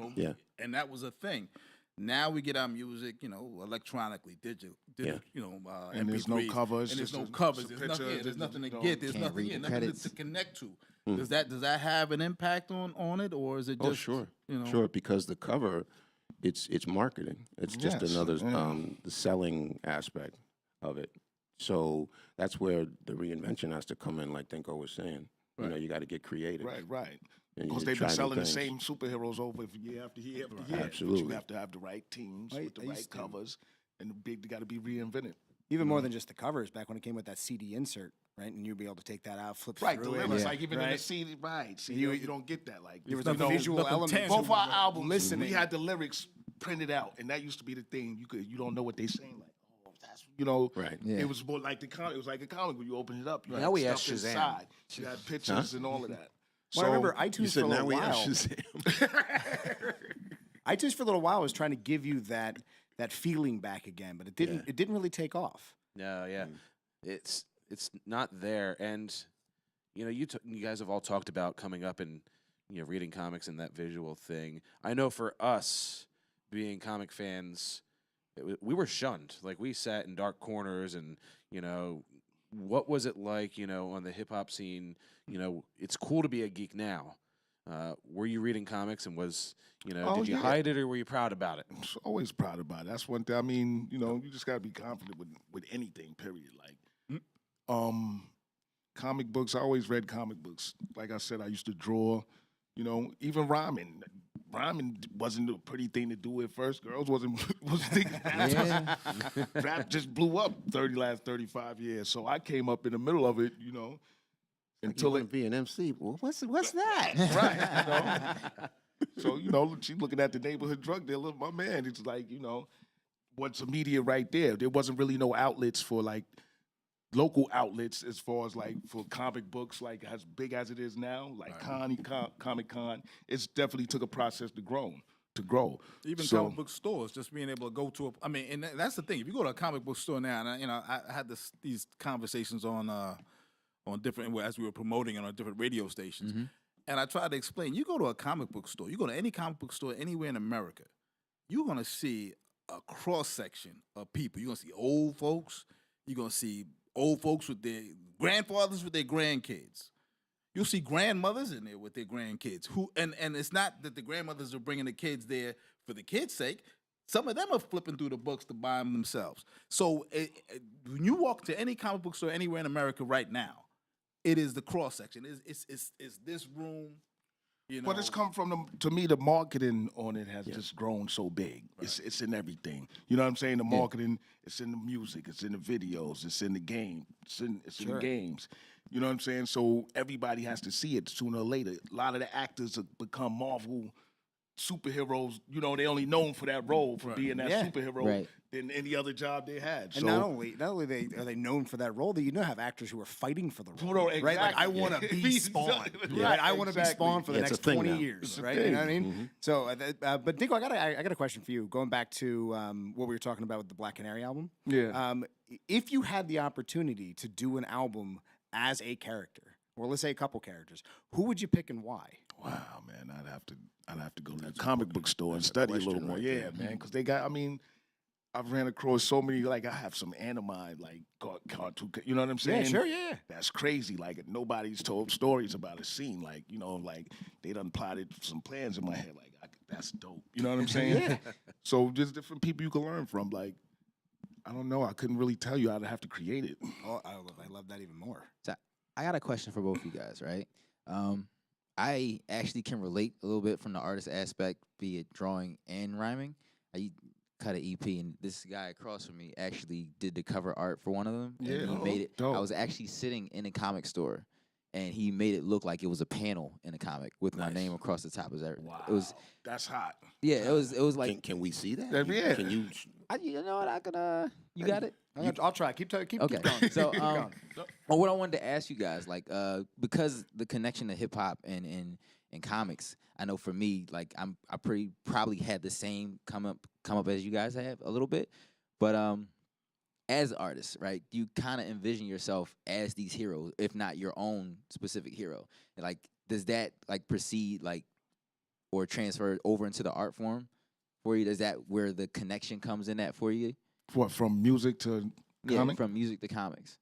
Speaker 3: And that was a thing. Now we get our music, electronically, digital,
Speaker 4: And there's no
Speaker 3: MP3s,
Speaker 4: covers,
Speaker 3: and there's
Speaker 4: just
Speaker 3: no
Speaker 4: a-
Speaker 3: covers.
Speaker 4: just a
Speaker 3: There's nothing,
Speaker 4: picture,
Speaker 3: there's nothing to
Speaker 4: you
Speaker 3: get. There's
Speaker 6: can't
Speaker 3: nothing,
Speaker 6: read the
Speaker 3: nothing
Speaker 6: credits.
Speaker 3: to connect to. Does that have an impact on it, or is it just?
Speaker 5: Oh, sure.
Speaker 3: You know?
Speaker 5: Sure, because the cover, it's marketing. It's just
Speaker 4: Yes,
Speaker 5: another
Speaker 4: yeah.
Speaker 5: the selling aspect of it. So that's where the reinvention has to come in, like Dinco was saying. You got to get creative.
Speaker 4: Right.
Speaker 5: And
Speaker 4: Because
Speaker 5: you
Speaker 4: they've
Speaker 5: try
Speaker 4: been
Speaker 5: new
Speaker 4: selling the
Speaker 5: things.
Speaker 4: same superheroes over year after year after year. But
Speaker 5: Absolutely.
Speaker 4: you have to have the right teams
Speaker 1: I-
Speaker 4: with the
Speaker 1: I
Speaker 4: right
Speaker 1: used to-
Speaker 4: covers, and they got to be reinvented.
Speaker 1: Even more than just the covers, back when it came with that CD insert, right? And you'd be able to take that out, flip
Speaker 4: Right, the
Speaker 1: through it.
Speaker 4: lyrics,
Speaker 6: Yeah.
Speaker 4: like even in the
Speaker 1: Right.
Speaker 4: CD, right? See,
Speaker 1: You-
Speaker 4: you don't get that. Like
Speaker 1: There was
Speaker 3: Nothing-
Speaker 1: a visual
Speaker 3: nothing
Speaker 1: element.
Speaker 3: tangible.
Speaker 4: both our albums,
Speaker 1: listening.
Speaker 4: we had the lyrics printed out, and that used to be the thing. You don't know what they saying. Like, oh, that's
Speaker 5: Right.
Speaker 6: Yeah.
Speaker 4: It was more like it was like a comic when you open it up. You
Speaker 2: Now
Speaker 4: had
Speaker 2: we
Speaker 4: stuff
Speaker 2: have Shazam.
Speaker 4: inside. You had pictures and all of that.
Speaker 1: Well, I remember
Speaker 5: You
Speaker 1: iTunes for
Speaker 5: said
Speaker 1: a
Speaker 5: now
Speaker 1: little
Speaker 5: we have
Speaker 1: while.
Speaker 5: Shazam.
Speaker 1: iTunes for a little while was trying to give you that feeling back again, but it didn't.
Speaker 5: Yeah.
Speaker 1: It didn't really take off.
Speaker 2: No, yeah, it's not there, and you guys have all talked about coming up and reading comics and that visual thing. I know for us, being comic fans, we were shunned. Like we sat in dark corners, and what was it like? On the hip hop scene, it's cool to be a geek now. Were you reading comics, and was
Speaker 4: Oh,
Speaker 2: did you
Speaker 4: yeah.
Speaker 2: hide it, or were you proud about it?
Speaker 4: I'm always proud about it. That's one thing. I mean, you just got to be confident with anything. Period. Like, comic books. I always read comic books. Like I said, I used to draw. Even rhyming. Rhyming wasn't a pretty thing to do at first. Girls wasn't thinking.
Speaker 6: Yeah.
Speaker 4: Rap just blew up last 35 years. So I came up in the middle of it. Until
Speaker 5: to be an MC. Well, what's that?
Speaker 4: right. So, she's looking at the neighborhood drug dealer. My man, it's like, what's the media right there? There wasn't really no outlets for like local outlets as far as like for comic books, like as big as it is now, like Comic Con. It's definitely took a process to grow.
Speaker 3: Even
Speaker 4: So-
Speaker 3: comic book stores, just being able to go to and that's the thing. If you go to a comic book store now, and I had these conversations on different, as we were promoting it on different radio stations, and I tried to explain. You go to a comic book store, you go to any comic book store anywhere in America, you're gonna see a cross section of people. You're gonna see old folks. You're gonna see old folks with their grandfathers with their grandkids. You'll see grandmothers in there with their grandkids. And it's not that the grandmothers are bringing the kids there for the kids' sake. Some of them are flipping through the books to buy them themselves. So when you walk to any comic book store anywhere in America right now, it is the cross section. It's this room.
Speaker 4: But it's come from to me, the marketing on it has just grown so big. Right. It's in everything. You know what I'm saying? The marketing, it's in the music, it's in the videos, it's in the game, it's in the games. You know what I'm saying? So everybody has to see it sooner or later. A lot of the actors have become Marvel superheroes. They only known for that role, for being that superhero
Speaker 6: Right.
Speaker 4: than any other job they had.
Speaker 1: And not only are they known for that role, that have actors who are fighting for the role,
Speaker 4: Role,
Speaker 1: right? Like I
Speaker 4: exactly.
Speaker 1: want to be Spawn,
Speaker 4: Exactly.
Speaker 1: right? I want to be
Speaker 4: Exactly.
Speaker 1: Spawn for the
Speaker 5: Yeah, it's
Speaker 1: next
Speaker 5: a thing
Speaker 1: 20
Speaker 5: now.
Speaker 1: years,
Speaker 4: It's a
Speaker 1: right? You know what I mean?
Speaker 4: thing.
Speaker 1: So, but Dinco, I got a question for you. Going back to what we were talking about with the Black Canary album.
Speaker 4: Yeah.
Speaker 1: If you had the opportunity to do an album as a character, or let's say a couple characters, who would you pick and why?
Speaker 4: Wow, man, I'd have to go to the comic book store and study a little more. Yeah, man, because they got. I mean, I've ran across so many. Like I have some anime, like cartoon. You know what I'm saying?
Speaker 1: Yeah, sure, yeah.
Speaker 4: That's crazy. Like nobody's told stories about a scene. Like like they done plotted some plans in my head. Like that's dope. You know what I'm saying?
Speaker 1: Yeah.
Speaker 4: So just different people you can learn from. Like I don't know. I couldn't really tell you. I'd have to create it.
Speaker 1: Oh, I love that even more.
Speaker 6: So I got a question for both of you guys, right? I actually can relate a little bit from the artist aspect, be it drawing and rhyming. I cut an EP, and this guy across from me actually did the cover art for one of them.
Speaker 4: Yeah,
Speaker 6: and he made it.
Speaker 4: dope.
Speaker 6: I was actually sitting in a comic store, and he made it look like it was a panel in a comic with my name across the top.
Speaker 4: Wow,
Speaker 6: It was,
Speaker 4: that's hot.
Speaker 6: yeah, it was like,
Speaker 5: Can we see that?
Speaker 4: Yeah.
Speaker 5: Can you?
Speaker 6: you know what, I can, you got it?
Speaker 1: I'll try. Keep
Speaker 6: Okay,
Speaker 1: going.
Speaker 6: so
Speaker 1: Keep going.
Speaker 6: well, what I wanted to ask you guys, like, because the connection to hip hop and comics, I know for me, like, I probably had the same come up as you guys have a little bit, but as artists, right, you kind of envision yourself as these heroes, if not your own specific hero. And, like, does that like proceed like or transfer over into the art form for you? Is that where the connection comes in at for you?
Speaker 4: What, from music to
Speaker 6: Yeah,
Speaker 4: comic?
Speaker 6: from music to comics.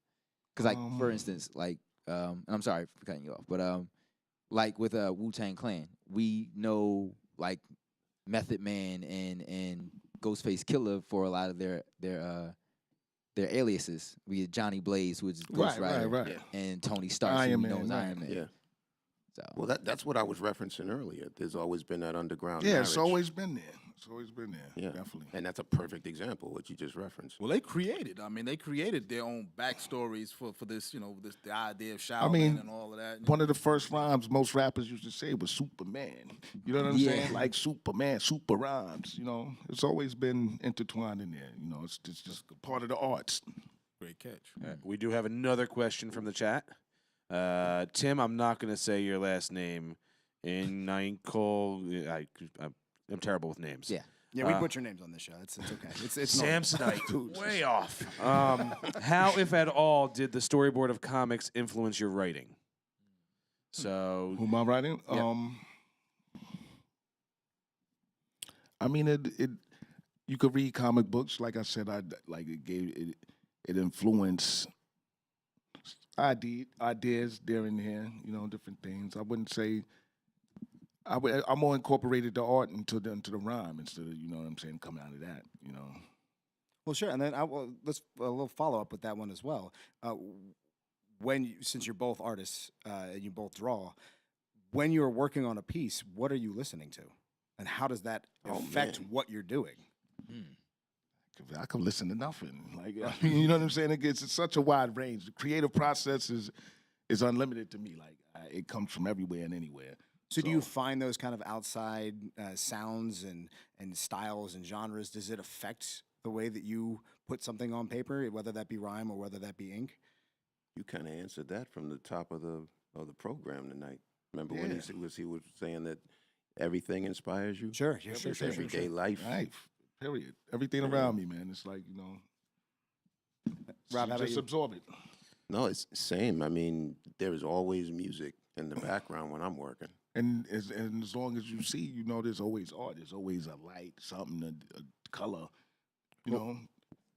Speaker 6: Because, like, for instance, like, and I'm sorry for cutting you off, but like with Wu-Tang Clan, we know like Method Man and Ghostface Killer for a lot of their aliases. We had Johnny Blaze, who is Ghost Rider,
Speaker 4: right.
Speaker 6: and Tony Stark,
Speaker 4: Iron
Speaker 6: who
Speaker 4: Man,
Speaker 6: knows
Speaker 4: right.
Speaker 6: Iron Man.
Speaker 5: Yeah.
Speaker 6: So
Speaker 5: Well, that's what I was referencing earlier. There's always been that underground.
Speaker 4: Yeah,
Speaker 5: marriage.
Speaker 4: it's always been there. It's always been there.
Speaker 5: Yeah,
Speaker 4: Definitely.
Speaker 5: and that's a perfect example what you just referenced.
Speaker 3: Well, they created. I mean, they created their own backstories for this. The idea of Shaolin
Speaker 4: mean,
Speaker 3: and all of that.
Speaker 4: One of the first rhymes most rappers used to say was Superman. You know what I'm
Speaker 6: Yeah.
Speaker 4: saying? Like Superman, super rhymes. It's always been intertwined in there. It's just part of the arts.
Speaker 3: Great catch.
Speaker 2: We do have another question from the chat. Tim, I'm not going to say your last name. I'm terrible with names.
Speaker 6: yeah.
Speaker 1: Yeah, we butcher names on this show. It's okay. It's normal.
Speaker 2: Samsonite, way off. How, if at all, did the storyboard of comics influence your writing? So,
Speaker 4: Who am I writing?
Speaker 2: Yeah.
Speaker 4: I mean, it. You could read comic books. Like I said, it influenced ideas there and here. Different things. I wouldn't say. I more incorporated the art into the rhyme instead of what I'm saying, coming out of that.
Speaker 1: Well, sure. And then let's a little follow up with that one as well. Since you're both artists and you both draw, when you're working on a piece, what are you listening to, and how does that affect what you're doing?
Speaker 4: I could listen to nothing. You know what I'm saying? It's such a wide range. The creative process is unlimited to me. It comes from everywhere and anywhere.
Speaker 1: So do you find those kind of outside sounds and styles and genres? Does it affect the way that you put something on paper, whether that be rhyme or whether that be ink?
Speaker 5: You kind of answered that from the top of the program tonight. Remember when he was saying that everything inspires you?
Speaker 1: Sure.
Speaker 5: Everyday life.
Speaker 4: Life, period. Everything around me, man. It's like,
Speaker 1: Rob, how about
Speaker 4: just
Speaker 1: you?
Speaker 4: absorb it.
Speaker 5: No, it's the same. I mean, there is always music in the background when I'm working.
Speaker 4: And as long as you see, there's always art. There's always a light, something, a color,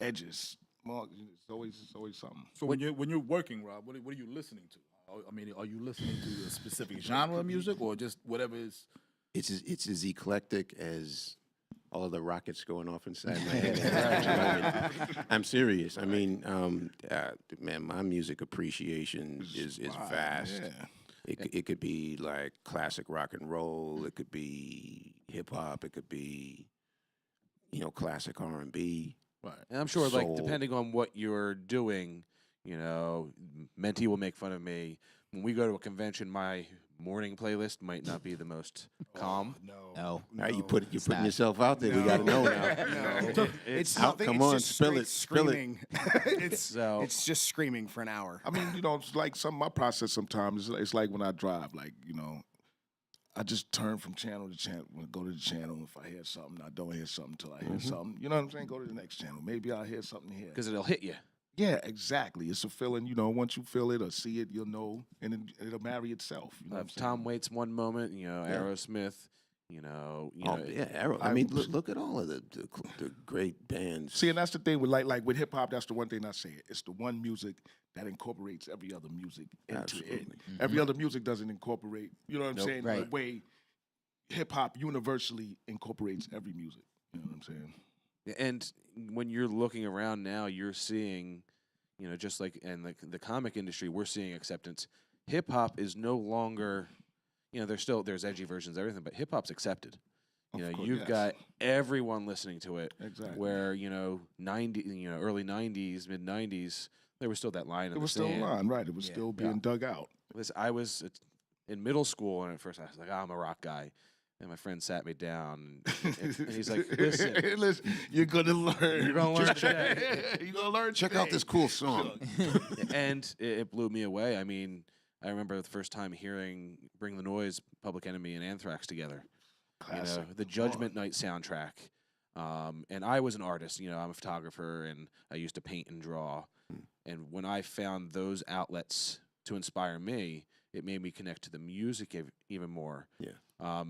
Speaker 4: edges. It's always something.
Speaker 3: So when you're working, Rob, what are you listening to? I mean, are you listening to a specific genre of music or just whatever is?
Speaker 5: It's as eclectic as all the rockets going off inside my head. I'm serious. I mean, man, my music appreciation is vast.
Speaker 4: Yeah.
Speaker 5: It could be like classic rock and roll. It could be hip hop. It could be, classic R&B.
Speaker 3: Right.
Speaker 2: and I'm sure,
Speaker 5: Soul.
Speaker 2: depending on what you're doing, Menti will make fun of me. When we go to a convention, my morning playlist might not be the most calm.
Speaker 6: No.
Speaker 5: Now you're putting
Speaker 6: not.
Speaker 5: yourself out there. We got to know now.
Speaker 1: No, it's
Speaker 5: Out,
Speaker 1: nothing.
Speaker 5: come
Speaker 1: It's
Speaker 5: on,
Speaker 1: just
Speaker 5: spill
Speaker 1: straight
Speaker 5: it, spill it.
Speaker 1: screaming.
Speaker 2: So-
Speaker 1: It's just screaming for an hour.
Speaker 4: I mean, it's like my process sometimes. It's like when I drive, I just turn from channel to channel. Go to the channel. If I hear something, I don't hear something until I hear something. You know what I'm saying? Go to the next channel. Maybe I'll hear something here.
Speaker 2: Because it'll hit you.
Speaker 4: Yeah, exactly. It's a feeling. Once you feel it or see it, you'll know, and it'll marry itself. You know what I'm saying?
Speaker 2: Tom Waits one moment, Aerosmith,
Speaker 5: Arrow. I mean, look at all of the great bands.
Speaker 4: See, and that's the thing with like with hip hop. That's the one thing I say. It's the one music that incorporates every other music into it.
Speaker 5: Absolutely.
Speaker 4: Every other music doesn't incorporate. You know what I'm saying?
Speaker 6: Right.
Speaker 4: The way hip hop universally incorporates every music. You know what I'm saying?
Speaker 2: And when you're looking around now, you're seeing, just like in the comic industry, we're seeing acceptance. Hip hop is no longer, there's edgy versions of everything, but hip hop's accepted.
Speaker 4: Of course,
Speaker 2: You've
Speaker 4: yes.
Speaker 2: got everyone listening to it.
Speaker 4: Exactly.
Speaker 2: Where early '90s, mid '90s, there was still that line.
Speaker 4: It was still on, right? It was still being dug out.
Speaker 2: Listen, I was in middle school, and at first I was like, I'm a rock guy. And my friend sat me down, and he's like, listen,
Speaker 4: you're gonna learn.
Speaker 2: You're gonna learn today.
Speaker 4: You're gonna learn.
Speaker 5: Check out
Speaker 4: today.
Speaker 5: this cool song.
Speaker 2: and it blew me away. I mean, I remember the first time hearing Bring the Noise, Public Enemy, and Anthrax together.
Speaker 4: Classic.
Speaker 2: The Judgment Night soundtrack. And I was an artist. I'm a photographer, and I used to paint and draw. And when I found those outlets to inspire me, it made me connect to the music even more.
Speaker 5: Yeah.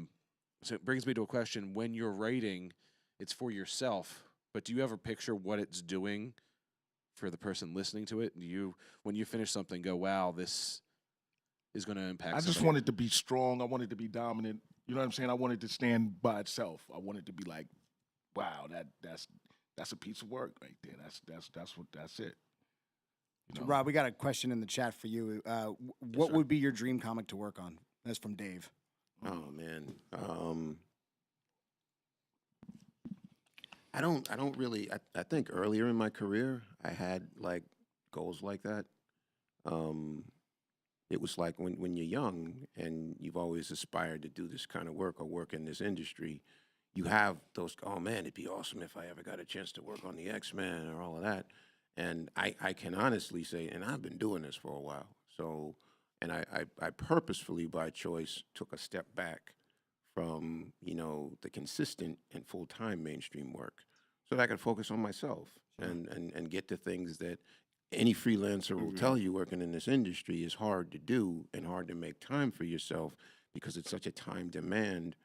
Speaker 2: So it brings me to a question. When you're writing, it's for yourself, but do you ever picture what it's doing for the person listening to it? Do you, when you finish something, go, wow, this is going to impact
Speaker 4: I just
Speaker 2: somebody?
Speaker 4: wanted to be strong. I wanted to be dominant. You know what I'm saying? I wanted to stand by itself. I wanted to be like, wow, that's a piece of work right there. That's it.
Speaker 1: Rob, we got a question in the chat for you. What would be your dream comic to work on? That's from Dave.
Speaker 5: Oh man. I don't really. I think earlier in my career, I had like goals like that. It was like when you're young and you've always aspired to do this kind of work or work in this industry, you have those. Oh man, it'd be awesome if I ever got a chance to work on the X-Men or all of that. And I can honestly say, and I've been doing this for a while. So, and I purposefully by choice took a step back from the consistent and full-time mainstream work so that I could focus on myself and get to things that any freelancer will tell you working in this industry is hard to do and hard to make time for yourself because it's such a time demand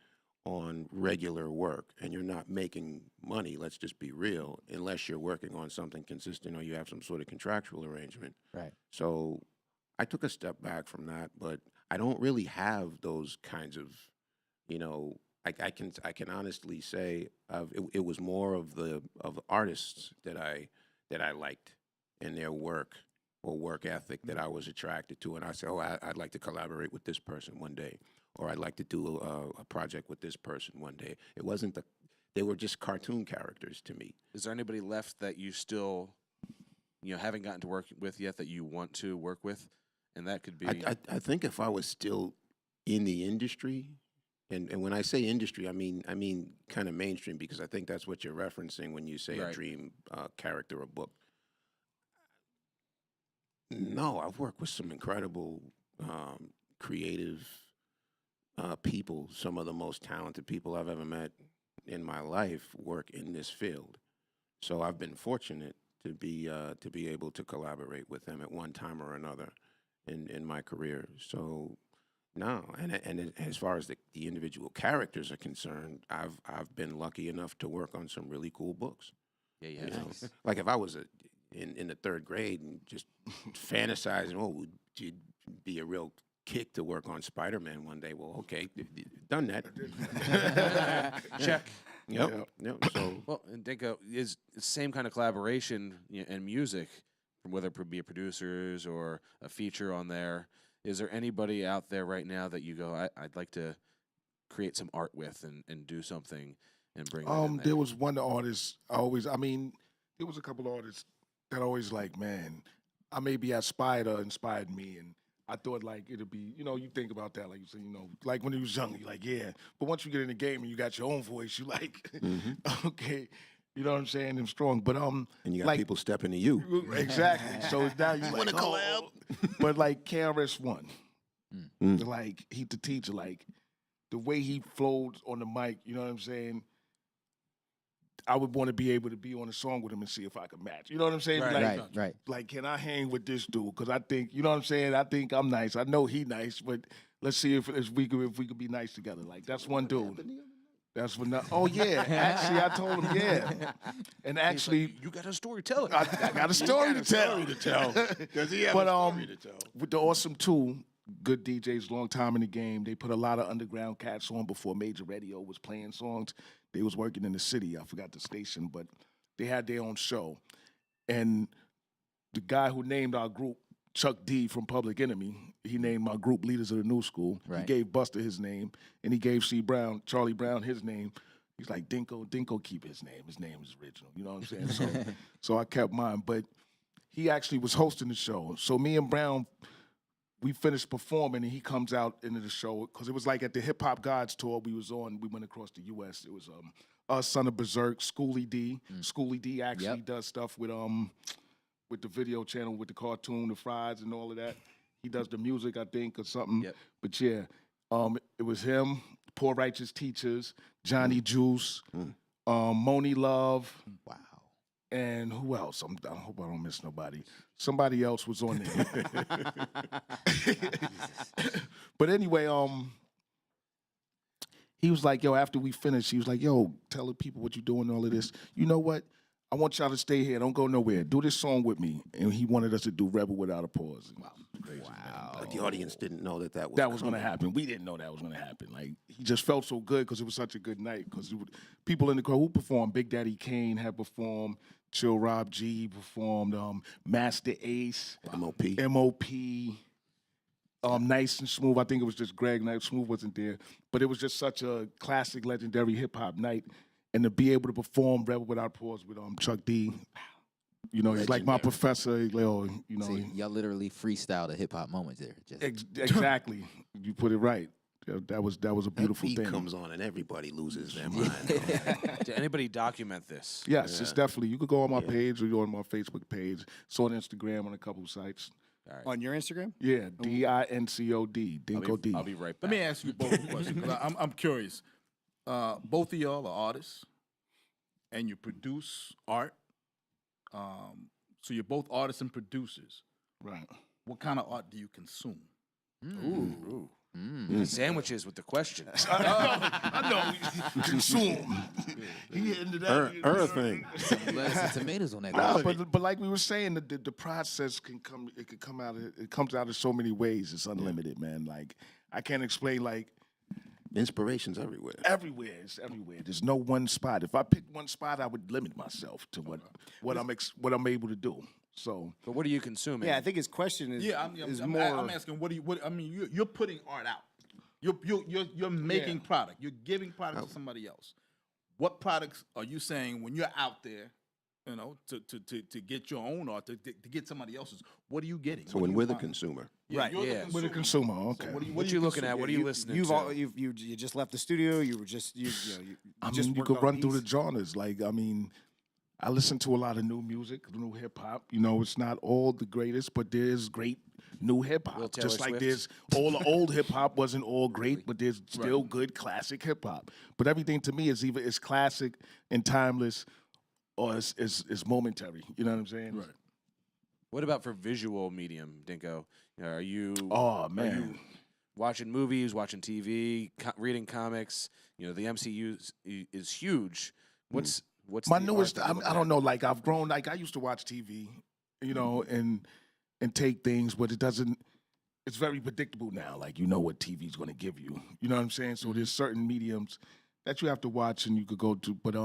Speaker 5: on regular work and you're not making money, let's just be real, unless you're working on something consistent or you have some sort of contractual arrangement.
Speaker 6: Right.
Speaker 5: So I took a step back from that, but I don't really have those kinds of, I can honestly say it was more of the artists that I liked and their work or work ethic that I was attracted to, and I said, I'd like to collaborate with this person one day, or I'd like to do a project with this person one day. It wasn't they were just cartoon characters to me.
Speaker 2: Is there anybody left that you still, haven't gotten to work with yet that you want to work with? And that could be.
Speaker 5: I think if I was still in the industry, and when I say industry, I mean kind of mainstream, because I think that's what you're referencing when you say
Speaker 2: Right.
Speaker 5: a dream character or book. No, I've worked with some incredible creative people. Some of the most talented people I've ever met in my life work in this field. So I've been fortunate to be able to collaborate with them at one time or another in my career. So no, and as far as the individual characters are concerned, I've been lucky enough to work on some really cool books.
Speaker 2: Yeah,
Speaker 5: You
Speaker 2: yeah.
Speaker 5: know? Like if I was in the third grade and just fantasizing, would you be a real kick to work on Spider-Man one day? Well, okay, done that.
Speaker 2: Check.
Speaker 5: Yep. So
Speaker 2: Well, and Dinco is the same kind of collaboration in music, from whether it be a producers or a feature on there. Is there anybody out there right now that you go, I'd like to create some art with and do something and bring that in there?
Speaker 4: There was one artist there was a couple artists that always like, man, I maybe inspired me, and I thought like it'd be, you think about that, like you said, like when you was young, you're like, yeah, but once you get in the game and you got your own voice, you like, okay, you know what I'm saying, I'm strong, but
Speaker 5: and you got
Speaker 4: like,
Speaker 5: people stepping to you.
Speaker 4: exactly, so now you
Speaker 5: wanna
Speaker 4: like,
Speaker 5: collab?
Speaker 4: but like KRS-One,
Speaker 5: Mm.
Speaker 4: like he the teacher, like the way he flowed on the mic, you know what I'm saying. I would want to be able to be on a song with him and see if I could match. You know what I'm saying?
Speaker 3: Right.
Speaker 4: Like,
Speaker 6: Right.
Speaker 4: like, can I hang with this dude? Because I think, you know what I'm saying? I think I'm nice. I know he nice, but let's see if we could be nice together. Like, that's one dude. That's what. Oh yeah, actually, I told him yeah, and actually,
Speaker 2: You got a story, tell it.
Speaker 4: I got a story to tell.
Speaker 5: Does he have
Speaker 4: But
Speaker 5: a story to tell?
Speaker 4: with the Awesome 2, good DJs, long time in the game. They put a lot of underground cats on before major radio was playing songs. They was working in the city. I forgot the station, but they had their own show. And the guy who named our group, Chuck D from Public Enemy, he named my group Leaders of the New School.
Speaker 6: Right.
Speaker 4: He gave Buster his name, and he gave Charlie Brown his name. He's like, Dinco keep his name. His name is original. You know what I'm saying? So I kept mine. But he actually was hosting the show. So me and Brown, we finished performing, and he comes out into the show, because it was like at the Hip Hop Gods tour we was on. We went across the U.S. It was us, Son of Berserk, Schoolie D. Schoolie D actually does stuff with the video channel, with the cartoon, the Fries, and all of that. He does the music, I think, or something.
Speaker 2: Yep.
Speaker 4: But yeah, it was him, Poor Righteous Teachers, Johnny Juice, Moni Love.
Speaker 6: Wow.
Speaker 4: And who else? I hope I don't miss nobody. Somebody else was on there. But anyway, he was like, yo, after we finished, he was like, yo, tell the people what you're doing, all of this. You know what? I want y'all to stay here. Don't go nowhere. Do this song with me. And he wanted us to do Rebel Without a Pause. Wow. Crazy, man.
Speaker 5: But the audience didn't know that was
Speaker 4: going to happen. We didn't know that was going to happen. Like, he just felt so good because it was such a good night. Because people in the crowd who performed, Big Daddy Kane had performed, Chill Rob G performed, Master Ace,
Speaker 5: MOP.
Speaker 4: MOP. Nice and Smooth. I think it was just Greg Night. Smooth wasn't there, but it was just such a classic, legendary hip hop night, and to be able to perform Rebel Without Pause with Chuck D. You know, he's like my professor. You know,
Speaker 6: See, y'all literally freestyled a hip hop moment there. Just.
Speaker 4: exactly. You put it right. That was a beautiful
Speaker 5: beat
Speaker 4: thing.
Speaker 5: comes on and everybody loses their mind.
Speaker 2: Did anybody document this?
Speaker 4: Yes, it's definitely. You could go on my page or on my Facebook page. It's on Instagram on a couple of sites.
Speaker 2: All right.
Speaker 1: On your Instagram?
Speaker 4: Yeah, DINCOD, Dinco D.
Speaker 2: I'll be right back.
Speaker 3: Let me ask you both a question. 'Cause I'm curious. Both of y'all are artists, and you produce art. So you're both artists and producers.
Speaker 4: Right.
Speaker 3: What kind of art do you consume?
Speaker 2: Ooh. Sandwiches with the question.
Speaker 4: I know. Consume. He into that.
Speaker 5: Thing.
Speaker 6: Lettuce and tomatoes on that.
Speaker 4: Nah,
Speaker 6: guy.
Speaker 4: but like we were saying, the process can come. It could come out. It comes out of so many ways. It's unlimited, man. Like I can't explain. Like
Speaker 5: Inspiration's everywhere.
Speaker 4: everywhere. It's everywhere. There's no one spot. If I picked one spot, I would limit myself to what I'm able to do. So
Speaker 2: But what are you consuming?
Speaker 1: Yeah, I think his question is
Speaker 3: I'm asking. What I mean, you're putting art out. You're making product. You're giving product to somebody else. What products are you saying when you're out there? You know, to get your own art, to get somebody else's. What are you getting?
Speaker 5: So when we're the consumer.
Speaker 1: Right,
Speaker 3: you're
Speaker 2: yeah.
Speaker 4: with a consumer, okay.
Speaker 2: What you looking at? What are you listening to?
Speaker 1: You just left the studio. You were just you
Speaker 4: I
Speaker 1: just
Speaker 4: mean, you
Speaker 1: worked
Speaker 4: could
Speaker 1: on a
Speaker 4: run through the
Speaker 1: piece.
Speaker 4: genres. Like, I mean, I listen to a lot of new music, new hip hop. You know, it's not all the greatest, but there's great new hip
Speaker 2: Little
Speaker 4: hop.
Speaker 2: Taylor
Speaker 4: Just like
Speaker 2: Swift.
Speaker 4: there's all the old hip hop wasn't all great, but there's still good classic hip hop. But everything to me is either it's classic and timeless, or it's momentary. You know what I'm saying?
Speaker 3: Right.
Speaker 2: What about for visual medium, Dinco? Are you?
Speaker 4: Oh
Speaker 2: Are
Speaker 4: man.
Speaker 2: you watching movies, watching TV, reading comics? You know, the MCU is huge. What's
Speaker 4: My
Speaker 2: the
Speaker 4: newest,
Speaker 2: art that you're
Speaker 4: I don't know, like I've grown, like I used to watch TV, you know, and take things, but it's very predictable now. Like, you know what TV's going to give you. You know what I'm saying? So there's certain mediums that you have to watch and you could go to, but